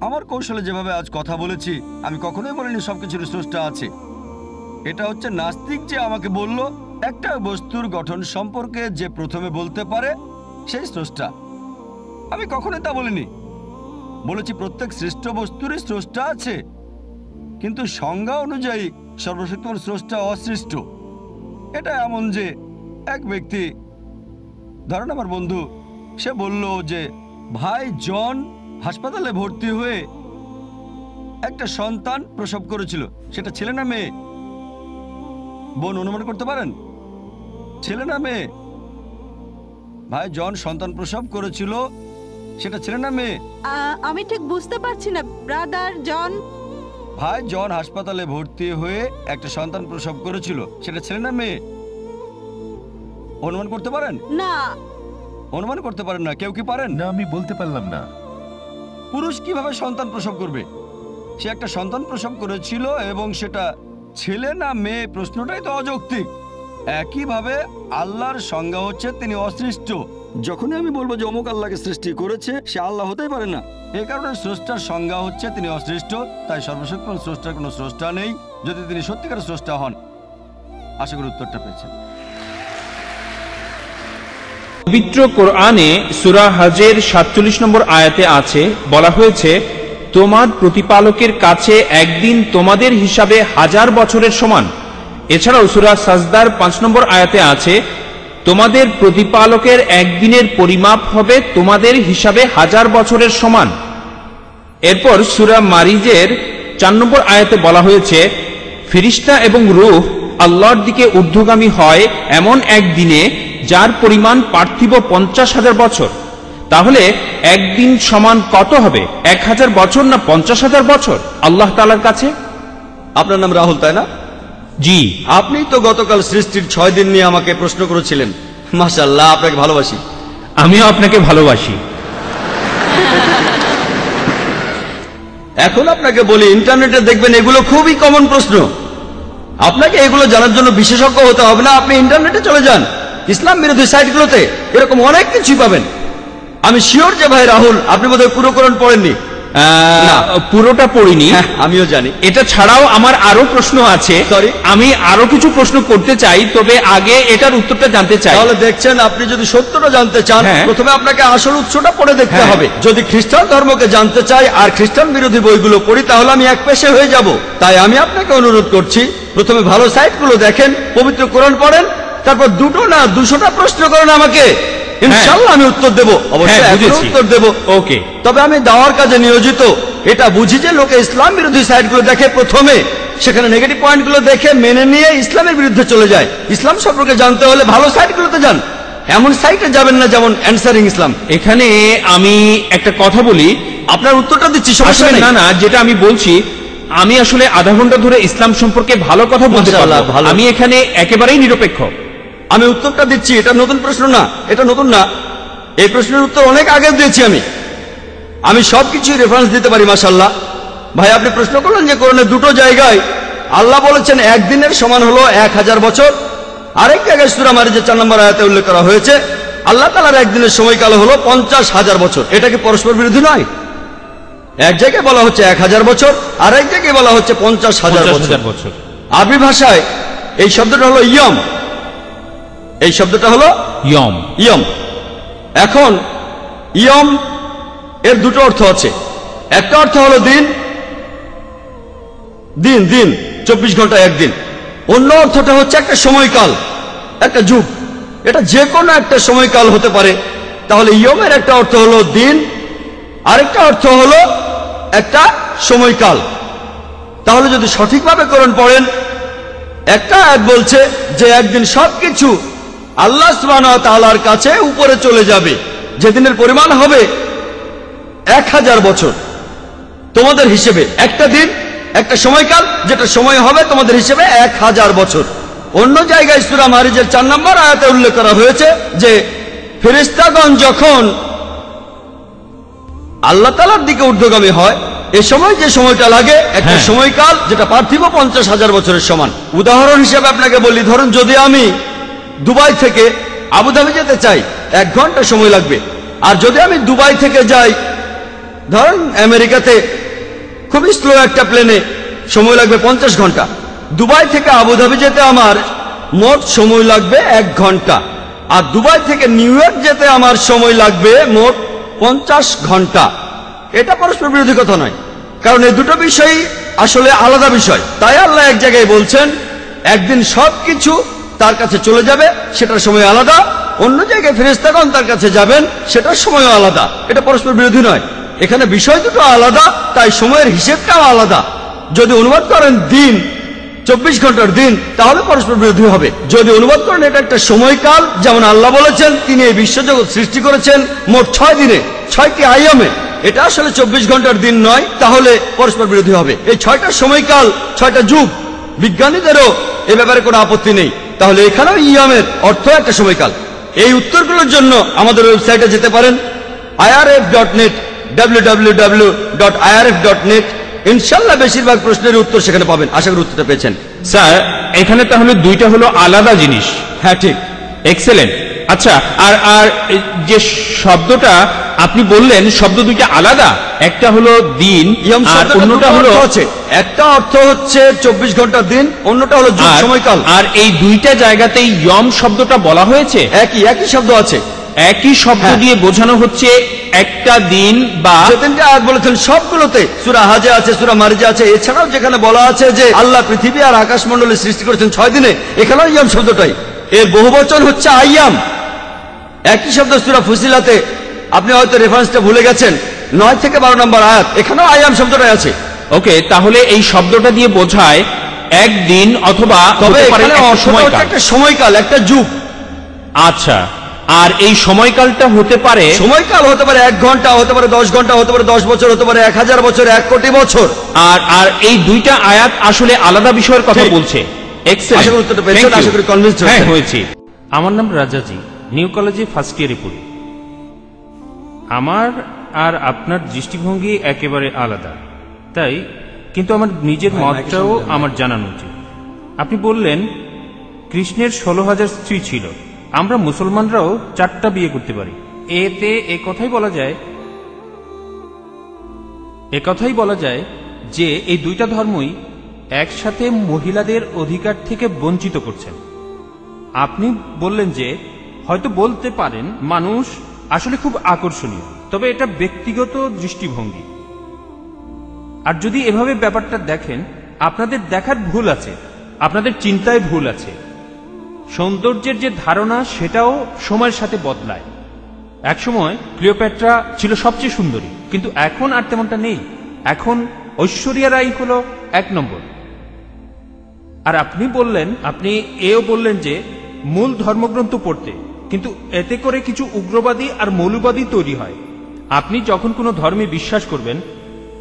আমার কৌশলে যেভাবে আজ কথা বলেছি, আমি কখনোই বলিনি সবকিছুরই স্রষ্টা আছে। এটা হচ্ছে নাস্তিক যে আমাকে বলল একটা বস্তুর গঠন সম্পর্কে যে প্রথমে বলতে পারে সেই স্রষ্টা। আমি কখনোই তা বলিনি। বলেছি প্রত্যেক সৃষ্ট বস্তুরই স্রষ্টা আছে, কিন্তু সংজ্ঞা অনুযায়ী সর্বশক্তিমান স্রষ্টা অসৃষ্ট। এটা এমন যে এক ব্যক্তি, ধরেন আমার বন্ধু, সে বলল যে ভাই জন হাসপাতালে ভর্তি হয়ে একটা সন্তান প্রসব করেছিল। সেটা ছেলে না মেয়ে? বোন, অনুমান করতে পারেন ছেলে না মেয়ে? ভাই জন সন্তান প্রসব করেছিল, সেটা ছেলে না মেয়ে? আমি ঠিক বুঝতে পারছি না ব্রাদার জন। ভাই জন হাসপাতালে ভর্তি হয়ে একটা সন্তান প্রসব করেছিল, সেটা ছেলে না মেয়ে? অনুমান করতে পারেন? না, অনুমান করতে পারেন না? কেউ কি পারেন? না, আমি বলতে পারলাম না। পুরুষ কিভাবে সন্তান প্রসব করবে? সে একটা সন্তান প্রসব করেছিল এবং সেটা ছেলে না মেয়ে, প্রশ্নটাই তো অযৌক্তিক। একইভাবে আল্লাহর সংজ্ঞা হচ্ছে তিনি অসৃষ্ট। যখনই আমি বলবো যে অমুক আল্লাহকে সৃষ্টি করেছে, সে আল্লাহ হতেই পারে না। এই কারণে স্রষ্টার সংজ্ঞা হচ্ছে তিনি অসৃষ্ট। তাই সর্বশক্তিমান স্রষ্টার কোনো স্রষ্টা নেই, যদি তিনি সত্যিকার স্রষ্টা হন। আশা করি উত্তরটা পেয়েছেন। পবিত্র কোরআনে সূরা হজের ৪৭ নম্বর আয়াতে আছে, বলা হয়েছে, তোমার প্রতিপালকের কাছে একদিন তোমাদের হিসাবে 1000 বছরের সমান। এছাড়াও সূরা সাজদার 5 নম্বর আয়াতে আছে, তোমাদের প্রতিপালকের একদিনের পরিমাপ হবে তোমাদের হিসাবে 1000 বছরের সমান। এরপর সূরা মারিজের 4 নম্বর আয়াতে বলা হয়েছে, ফেরেশতা এবং রূহ আল্লাহর দিকে ঊর্ধ্বগামী হয় এমন এক দিনে যার পরিমাণ পার্থিব 50,000 বছর। তাহলে একদিন সমান কত হবে? 1000 বছর না 50,000 বছর আল্লাহ তাআলার কাছে? আপনার নাম রাহুল, তাই না? জি। আপনি তো গতকাল সৃষ্টির 6 দিন নিয়ে আমাকে প্রশ্ন করেছিলেন। মাশাআল্লাহ, আপনাকে ভালোবাসি। আমিও আপনাকে ভালোবাসি। এখন আপনাকে বলি, ইন্টারনেটে দেখবেন এগুলো খুবই কমন প্রশ্ন। আপনাকে এগুলো জানার জন্য বিশেষজ্ঞ হতে হবে না। আপনি ইন্টারনেটে চলে যান, ইসলাম বিরোধী সাইটগুলোতে এরকম অনেক কিছুই পাবেন। আমি শিওর যে ভাই রাহুল, আপনি বোধহয় পুরো কোরআন পড়েননি। পুরোটা পড়িনি। আমিও জানি। এটা ছাড়াও আমার আরো প্রশ্ন আছে। আমি আরো কিছু প্রশ্ন করতে চাই, তবে আগে এটার উত্তরটা জানতে চাই। তাহলে দেখছেন, আপনি যদি সত্যটা জানতে চান প্রথমে আপনাকে আসল উৎসটা পড়ে দেখতে হবে। যদি খ্রিস্টান ধর্মকে জানতে চাই আর খ্রিস্টান বিরোধী বইগুলো পড়ি তাহলে আমি এক পেশে হয়ে যাব। তাই আমি আপনাকে অনুরোধ করছি, প্রথমে ভালো সাইটগুলো দেখেন, পবিত্র কোরআন পড়েন, তারপর 2টো না 200টা প্রশ্ন করেন আমাকে, ইনশাআল্লাহ আমি উত্তর দেব। অবশ্যই উত্তর দেব। ওকে। তবে আমি দাওয়ার কাজে নিয়োজিত, এটা বুঝি যে লোকে ইসলাম বিরোধী সাইটগুলো দেখে, প্রথমে সেখানে নেগেটিভ পয়েন্টগুলো দেখে মেনে নিয়ে ইসলামের বিরুদ্ধে চলে যায়। ইসলাম সম্পর্কে জানতে হলে ভালো সাইটগুলোতে যান, এমন সাইটে যাবেন না যেমন অ্যানসারিং ইসলাম। এখানে আমি একটা কথা বলি, আপনার উত্তরটা দিচ্ছি, সমস্যা নেই। না, যেটা আমি বলছি, আমি আসলে আধা ঘন্টা ধরে ইসলাম সম্পর্কে ভালো কথা বলতে পারবো। আমি এখানে একেবারেই নিরপেক্ষ। আমি উত্তরটা দিচ্ছি, এটা নতুন প্রশ্ন না, এটা নতুন না, এই প্রশ্নের উত্তর অনেক আগে দিয়েছি আমি সবকিছু রেফারেন্স দিতে পারি। মাশাআল্লাহ ভাই, আপনি প্রশ্ন করলেন যে কোরআনে 2টো জায়গায় আল্লাহ বলেছেন একদিনের সমান হলো 1000 বছর, আরেক জায়গায় সূরা মারিজের 4 নম্বর আয়াতে উল্লেখ করা হয়েছে আল্লাহ তাআলার একদিনের সময়কাল হলো 50,000 বছর। এটা কি পরস্পর বিরোধী নয়? এক জায়গায় বলা হচ্ছে 1000 বছর, আর এক জায়গায় বলা হচ্ছে 50,000 বছর। আরবি ভাষায় এই শব্দটা হলো ইয়ম, এই শব্দটা হলো ইয়ম। ইয়ম। এখন ইয়ম এর 2টো অর্থ আছে। একটা অর্থ হলো দিন, দিন দিন 24 ঘন্টা একদিন। অন্য অর্থটা হচ্ছে একটা সময়কাল, একটা যুগ। এটা যে কোনো একটা সময়কাল হতে পারে। তাহলে ইয়মের একটা অর্থ হলো দিন, আরেকটা অর্থ হলো একটা সময়কাল। তাহলে যদি সঠিকভাবে কোরআন পড়েন, একটা আয়াত বলছে যে একদিন সবকিছু আল্লাহ সুবহানাহু ওয়া তাআলার কাছে উপরে চলে যাবে, যেদিনের পরিমাণ হবে 1000 বছর তোমাদের হিসেবে। একটা দিন, একটা সময়কাল, যেটা সময় হবে তোমাদের হিসেবে 1000 বছর। অন্য জায়গায় সূরা মারিজের 4 নম্বর আয়াতে উল্লেখ করা হয়েছে যে ফেরেশতাগণ যখন আল্লাহ তাআলার দিকে ঊর্ধ্বগামী হয়, এ সময় যে সময়টা লাগে একটা সময়কাল, যেটা পার্থিব 50,000 বছরের সমান। উদাহরণ হিসেবে আপনাকে বলি, ধরুন যদি আমি দুবাই থেকে আবুধাবি যেতে চাই 1 ঘন্টা সময় লাগবে, আর যদি আমি দুবাই থেকে যাই ধরুন আমেরিকাতে খুবই স্লো একটা প্লেনে, সময় লাগবে 50 ঘন্টা। দুবাই থেকে আবুধাবি যেতে আমার মোট সময় লাগবে 1 ঘন্টা, আর দুবাই থেকে নিউ ইয়র্ক যেতে আমার সময় লাগবে মোট 50 ঘন্টা। এটা পরস্পর বিরোধী কথা নয়, কারণ এই 2টো বিষয়ই আসলে আলাদা বিষয়। তাই আল্লাহ এক জায়গায় বলছেন একদিন সবকিছু তার কাছে চলে যাবে, সেটার সময় আলাদা। অন্য জায়গায় ফেরেশতাগণ তার কাছে যাবেন, সেটার সময়ও আলাদা। এটা পরস্পর বিরোধী নয়। এখানে বিষয় দুটো আলাদা, তাই সময়ের হিসেবটাও আলাদা। যদি অনুবাদ করেন দিন 24 ঘন্টার দিন, তাহলে পরস্পর বিরোধী হবে। যদি অনুবাদ করেন এটা একটা সময়কাল, যেমন আল্লাহ বলেছেন তিনি এই বিশ্বজগৎ সৃষ্টি করেছেন মোট 6 দিনে, 6টি আয়ামে, এটা আসলে 24 ঘন্টার দিন নয়, তাহলে পরস্পর বিরোধী হবে। এই 6টা সময়কাল, 6টা যুগ, বিজ্ঞানীদেরও এ ব্যাপারে কোনো আপত্তি নেই। তাহলে এখানেও ইয়ামের অর্থ একটা সময়কাল। এই উত্তরগুলোর জন্য আমাদের ওয়েবসাইটে যেতে পারেন irf.net, www.irf.net। ইনশাআল্লাহ বেশিরভাগ প্রশ্নের উত্তর সেখানে পাবেন। আশা করি উত্তরটা পেয়েছেন। স্যার, এখানে তাহলে 2টা হলো আলাদা জিনিস। হ্যাঁ, ঠিক, এক্সেলেন্ট। আচ্ছা, আর যে শব্দটা আপনি বললেন, শব্দ 2টা আলাদা, একটা হলো দিন আর অন্যটা হলো, একটা অর্থ হচ্ছে 24 ঘন্টা দিন, অন্যটা হলো যুগ, সময়কাল। আর এই 2টা জায়গাতেই ইয়ম শব্দটা বলা হয়েছে, একই শব্দ আছে, একই শব্দ দিয়ে বোঝানো হচ্ছে একটা দিন। বা যেদিনটা আয়াত বলেছেন সবগুলোতে, সূরা হাজে আছে, সূরা মারিজে আছে, এছাড়াও যেখানে বলা আছে যে আল্লাহ পৃথিবী আর আকাশমণ্ডলী সৃষ্টি করেছেন 6 দিনে, এখানেও ইয়াম শব্দটাই। এর বহুবচন হচ্ছে আইয়াম। একই শব্দ সূরা ফুসিলাতে, আপনি হয়তো রেফারেন্সটা ভুলে গেছেন, 9 থেকে 12 নম্বর আয়াত, এখানেও আইয়াম শব্দটাই আছে। ওকে, তাহলে এই শব্দটা দিয়ে বোঝায় একদিন অথবা একটা সময়কাল, একটা যুগ। আচ্ছা, আর এই সময়কালটা হতে পারে, সময়কাল হতে পারে 1 ঘন্টা, হতে পারে 10 ঘন্টা, হতে পারে 10 বছর, হতে পারে 1000 বছর, 1 কোটি বছর। আর এই 2টা আয়াত আসলে আলাদা বিষয়ের কথা বলছে। এক্সেলেন্ট, আশা করি উত্তরটা পেয়েছেন, আশা করি কনভিন্স হয়েছি। আমার নাম রাজাজি, নিউ কলেজে ফার্স্ট ইয়ারে পড়ি। আমার আর আপনার দৃষ্টিভঙ্গি একেবারে আলাদা, তাই কিন্তু আমার নিজের মতটাও আমার জানানো উচিত। আপনি বললেন কৃষ্ণের 16,000 স্ত্রী ছিল, আমরা মুসলমানরাও 4টা বিয়ে করতে পারি। এতে এ কথাই বলা যায় একথাই বলা যায় যে এই দুইটা ধর্মই একসাথে মহিলাদের অধিকার থেকে বঞ্চিত করছেন। আপনি বললেন যে হয়তো বলতে পারেন মানুষ আসলে খুব আকর্ষণীয়, তবে এটা ব্যক্তিগত দৃষ্টিভঙ্গি। আর যদি এভাবে ব্যাপারটা দেখেন, আপনাদের দেখার ভুল আছে, আপনাদের চিন্তায় ভুল আছে। সৌন্দর্যের যে ধারণা সেটাও সময়ের সাথে বদলায়। একসময় ক্লিওপেট্রা ছিল সবচেয়ে সুন্দরী, কিন্তু এখন আর তেমনটা নেই। এখন ঐশ্বরিয়া রাই হলো 1 নম্বর। আর আপনি এও বললেন যে মূল ধর্মগ্রন্থ পড়তে, কিন্তু এতে করে কিছু উগ্রবাদী আর মৌলবাদী তৈরি হয়। আপনি যখন কোনো ধর্মে বিশ্বাস করবেন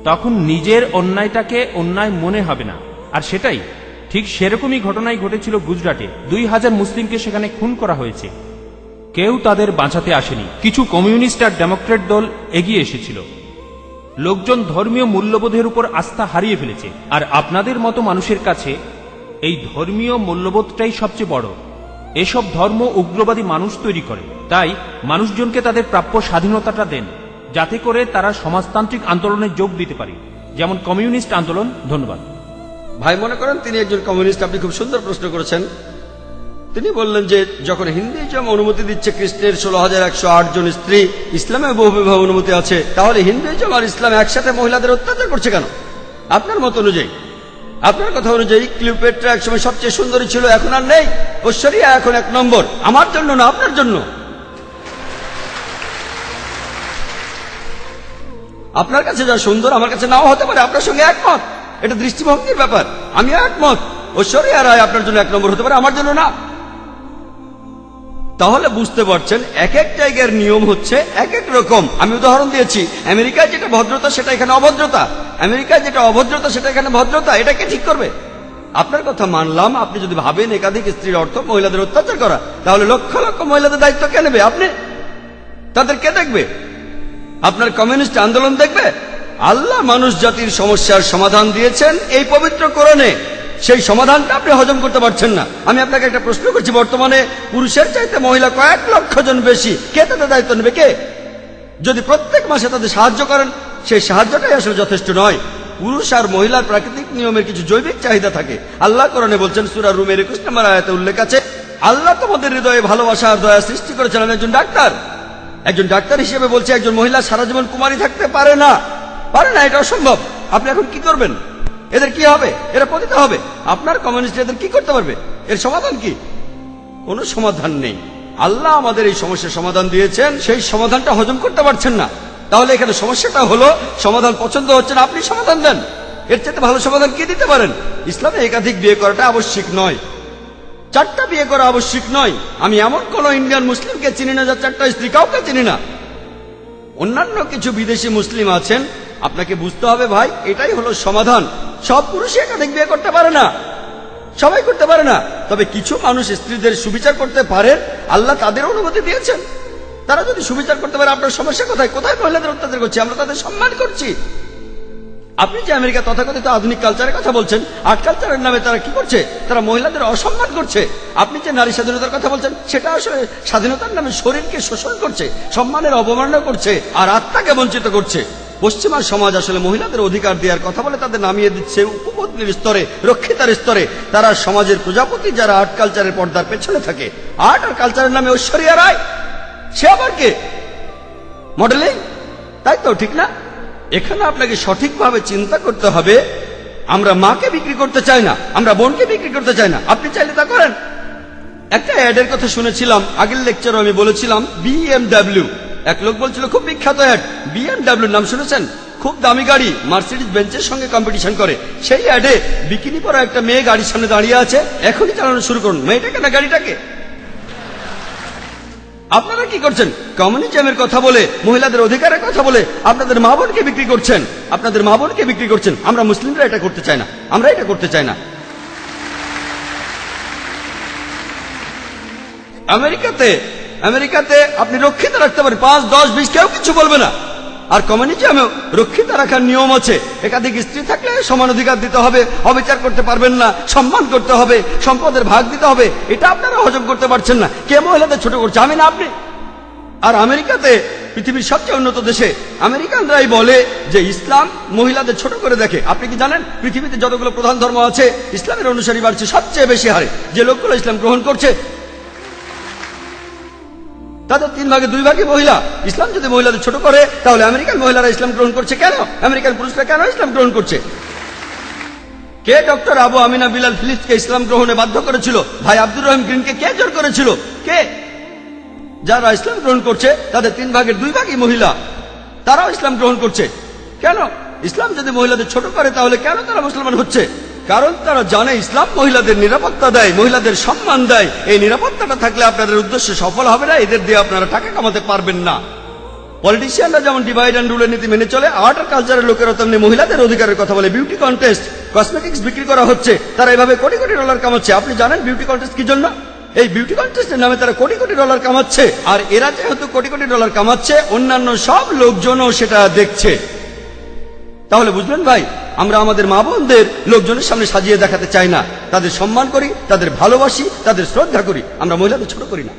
তখন নিজের অন্যায়টাকে অন্যায় মনে হবে না। আর সেটাই ঠিক সেরকমই ঘটনাই ঘটেছিল গুজরাটে। 2000 মুসলিমকে সেখানে খুন করা হয়েছে। কেউ তাদের বাঁচাতে আসেনি। কিছু কমিউনিস্ট আর ডেমোক্রেট দল এগিয়ে এসেছিল। লোকজন ধর্মীয় মূল্যবোধের উপর আস্থা হারিয়ে ফেলেছে। আর আপনাদের মতো মানুষের কাছে এই ধর্মীয় মূল্যবোধটাই সবচেয়ে বড়। এসব ধর্ম উগ্রবাদী মানুষ তৈরি করে। তাই মানুষজনকে তাদের প্রাপ্য স্বাধীনতাটা দেন, যাতে করে তারা সমাজতান্ত্রিক আন্দোলনে যোগ দিতে পারে, যেমন কমিউনিস্ট আন্দোলন। ধন্যবাদ। ভাই মনে করেন তিনি একজন কমিউনিস্ট। আপনি খুব সুন্দর প্রশ্ন করেছেন। তিনি বললেন যে যখন হিন্দুইজম অনুমতি দিচ্ছে কৃষ্ণের 16,108 জন স্ত্রী, ইসলামে বহু বিবাহ অনুমতি আছে, তাহলে হিন্দুইজম আর ইসলাম একসাথে মহিলাদের অত্যাচার করছে কেন? আপনার মত অনুযায়ী, আপনার কথা অনুযায়ী ক্লিওপেট্রা একসময় সবচেয়ে সুন্দরী ছিল, এখন আর নেই। ঐশ্বরিয়া এখন 1 নম্বর। আমার জন্য না, আপনার জন্য। আপনার কাছে যা সুন্দর আমার কাছে নাও হতে পারে, আপনার সঙ্গে একমত। এটা দৃষ্টিভঙ্গির ব্যাপার। আমি একমত, ঐশ্বরিয়া রায় আপনার জন্য 1 নম্বর হতে পারে, আমার জন্য না। তাহলে বুঝতে পারছেন এক এক জায়গার নিয়ম হচ্ছে এক এক রকম। আমি উদাহরণ দিয়েছি, আমেরিকায় যেটা ভদ্রতা সেটা এখানে অভদ্রতা, আমেরিকায় যেটা অভদ্রতা সেটা এখানে ভদ্রতা। এটাকে ঠিক করবে? আপনার কথা মানলাম। আপনি যদি ভাবেন একাধিক স্ত্রীর অর্থ মহিলাদের অত্যাচার করা, তাহলে লক্ষ লক্ষ মহিলাদের দায়িত্ব কে নেবে? আপনি। তাদের কে দেখবে? আপনার কমিউনিস্ট আন্দোলন দেখবে? আল্লাহ মানুষ জাতির সমস্যার সমাধান দিয়েছেন এই পবিত্র কোরআনে। সেই সমাধানটা আপনি হজম করতে পারছেন না। আমি আপনাকে একটা প্রশ্ন করছি, বর্তমানে পুরুষের চাইতে মহিলা কয়েক লক্ষ জন বেশি। কে তাদের দায়িত্ব নেবে? কে? যদি প্রত্যেক মাসে তাদের সাহায্য করেন, সেই সাহায্যটাই আসলে যথেষ্ট নয়। পুরুষ আর মহিলার প্রাকৃতিক নিয়মের কিছু জৈবিক চাহিদা থাকে। আল্লাহ কোরআনে বলছেন, সূরা রুমের 21 নম্বর আয়াতে উল্লেখ আছে, আল্লাহ তোমাদের হৃদয়ে ভালোবাসা আর দয়া সৃষ্টি করেছেন। আমি একজন ডাক্তার, একজন ডাক্তার হিসেবে বলছি, একজন মহিলা সারা জীবন কুমারী থাকতে পারে না, পারে না। এটা অসম্ভব। আপনি এখন কি করবেন? এদের কি হবে? এরা পতিত হবে। আপনার কমিউনিস্ট এদের কি করতে পারবে? এর সমাধান কি? কোনো সমাধান নেই। আল্লাহ আমাদের এই সমস্যার সমাধান দিয়েছেন, সেই সমাধানটা হজম করতে পারছেন না। তাহলে এখানে সমস্যাটা হলো সমাধান পছন্দ হচ্ছে না, আপনি সমাধান দেন। এর চাইতে ভালো সমাধান কি দিতে পারেন? ইসলামে একাধিক বিয়ে করাটা আবশ্যিক নয়, 4টা বিয়ে করা আবশ্যিক নয়। আমি এমন কোন ইন্ডিয়ান মুসলিমকে চিনি না যার 4টা স্ত্রী, কাউকে চিনি না। অন্যান্য কিছু বিদেশি মুসলিম আছেন। আপনাকে বুঝতে হবে ভাই, এটাই হলো সমাধান। সব পুরুষই একাধিক বিয়ে করতে পারে না, সবাই করতে পারে না। তবে কিছু মানুষ স্ত্রীদের সুবিচার করতে পারে, আল্লাহ তাদের অনুমতি দিয়েছেন। তারা যদি সুবিচার করতে পারে, আপনার সমস্যা কোথায়? কোথায় মহিলাদের অত্যাচার করছি? আমরা তাদের সম্মান করছি। আপনি যে আমেরিকা তথাকথিত আধুনিক কালচারের কথা বলছেন, আর্ট কালচারের নামে তারা কি করছে? তারা মহিলাদের অসম্মান করছে। আপনি যে নারী স্বাধীনতার কথা বলছেন, সেটা আসলে স্বাধীনতার নামে শরীরকে শোষণ করছে, সম্মানের অবমাননা করছে আর আত্মাকে বঞ্চিত করছে। পশ্চিমা সমাজ আসলে মহিলাদের অধিকার দেওয়ার কথা বলে তাদের নামিয়ে দিচ্ছে উপপত্নীর স্তরে, রক্ষিতার স্তরে। তারা সমাজের প্রজাপতি, যারা আর্ট কালচারের পর্দার পেছনে থাকে। আর্ট আর কালচারের নামে ঐশ্বরিয়া রায়, সে আবার কে? মডেলিং, তাই তো? ঠিক না? এখানে আপনাকে সঠিকভাবে চিন্তা করতে হবে। আমরা মাকে বিক্রি করতে চাই না, আমরা বোনকে বিক্রি করতে চাই না। আপনি চাইলে তা করেন। একটা অ্যাডের কথা শুনেছিলাম, আগের লেকচারে আমি বলেছিলাম, BMW। এক লোক বলছিল খুব বিখ্যাত অ্যাড, BMW নাম শুনেছেন? খুব দামি গাড়ি, মার্সিডিজ বেঞ্চের সঙ্গে কম্পিটিশন করে। সেই অ্যাডে বিকিনি পরা একটা মেয়ে গাড়ির সামনে দাঁড়িয়ে আছে। এখনই চালানো শুরু করুন, মেয়েটাকে না গাড়িটাকে। আপনারা কি করছেন? কমিউনিজমের কথা বলে, মহিলাদের অধিকারের কথা বলে আপনাদের মা বোনকে বিক্রি করছেন, আপনাদের মা বোনকে বিক্রি করছেন। আমরা মুসলিমরা এটা করতে চাই না, আমরা এটা করতে চাই না। আমেরিকাতে আপনি রক্ষিত রাখতে পারেন 5, 10, 20, কেউ কিছু বলবে না। আর কমিউনিজমেও রক্ষিত রাখার নিয়ম আছে। একাধিক স্ত্রী থাকলে সমান অধিকার দিতে হবে, অবিচার করতে পারবেন না, সম্মান করতে হবে, সম্পদের ভাগ দিতে হবে। এটা আপনারা হজম করতে পারছেন না। কে মহিলাদের ছোট করছে? আমি না আপনি। আর আমেরিকাতে পৃথিবীর সবচেয়ে উন্নত দেশে আমেরিকানরাই বলে যে ইসলাম মহিলাদের ছোট করে দেখে। আপনি কি জানেন পৃথিবীতে যতগুলো প্রধান ধর্ম আছে ইসলামের অনুসারী বাড়ছে সবচেয়ে বেশি হারে। যে লোকগুলো ইসলাম গ্রহণ করছে তাদের 3 ভাগে 2 ভাগই মহিলা। ইসলাম যদি মহিলাদের ছোট করে তাহলে আমেরিকান মহিলারা ইসলাম গ্রহণ করছে কেন? আমেরিকান পুরুষরা কেন ইসলাম গ্রহণ করছে? কে ডক্টর আবু আমিনা বিলাল ফিলিপসকে ইসলাম গ্রহণে বাধ্য করেছিল? ভাই আব্দুর রহিম গ্রিনকে কে জোর করেছিল? কে? যারা ইসলাম গ্রহণ করছে তাদের 3 ভাগের 2 ভাগই মহিলা, তারাও ইসলাম গ্রহণ করছে কেন? ইসলাম যদি মহিলাদের ছোট করে তাহলে কেন তারা মুসলমান হচ্ছে? কারণ তারা জানে ইসলাম মহিলাদের নিরাপত্তা দেয়, মহিলাদের সম্মান দেয়। এই নিরাপত্তাটা থাকলে আপনাদের উদ্দেশ্য সফল হবে না, এদের দিয়ে আপনারা টাকা কামাতে পারবেন না। পলিটিশিয়ানরা যেমন ডিভাইড অ্যান্ড রুলের নীতি মেনে চলে, আর্ট আর কালচারের লোকেরা তেমনি মহিলাদের অধিকারের কথা বলে। বিউটি কন্টেস্ট, কসমেটিক্স বিক্রি করা হচ্ছে, তারা এভাবে কোটি কোটি ডলার কামাচ্ছে। আপনি জানেন বিউটি কন্টেস্ট কি জন্য? এই বিউটি কন্টেস্টের নামে তারা কোটি কোটি ডলার কামাচ্ছে। আর এরা যেহেতু কোটি কোটি ডলার কামাচ্ছে, অন্যান্য সব লোকজনও সেটা দেখছে। তাহলে বুঝলেন ভাই, আমরা আমাদের মা বোনদের লোকজনের সামনে সাজিয়ে দেখাতে চাই না। তাদের সম্মান করি, তাদের ভালোবাসি, তাদের শ্রদ্ধা করি। আমরা মহিলাদের ছোট করি না।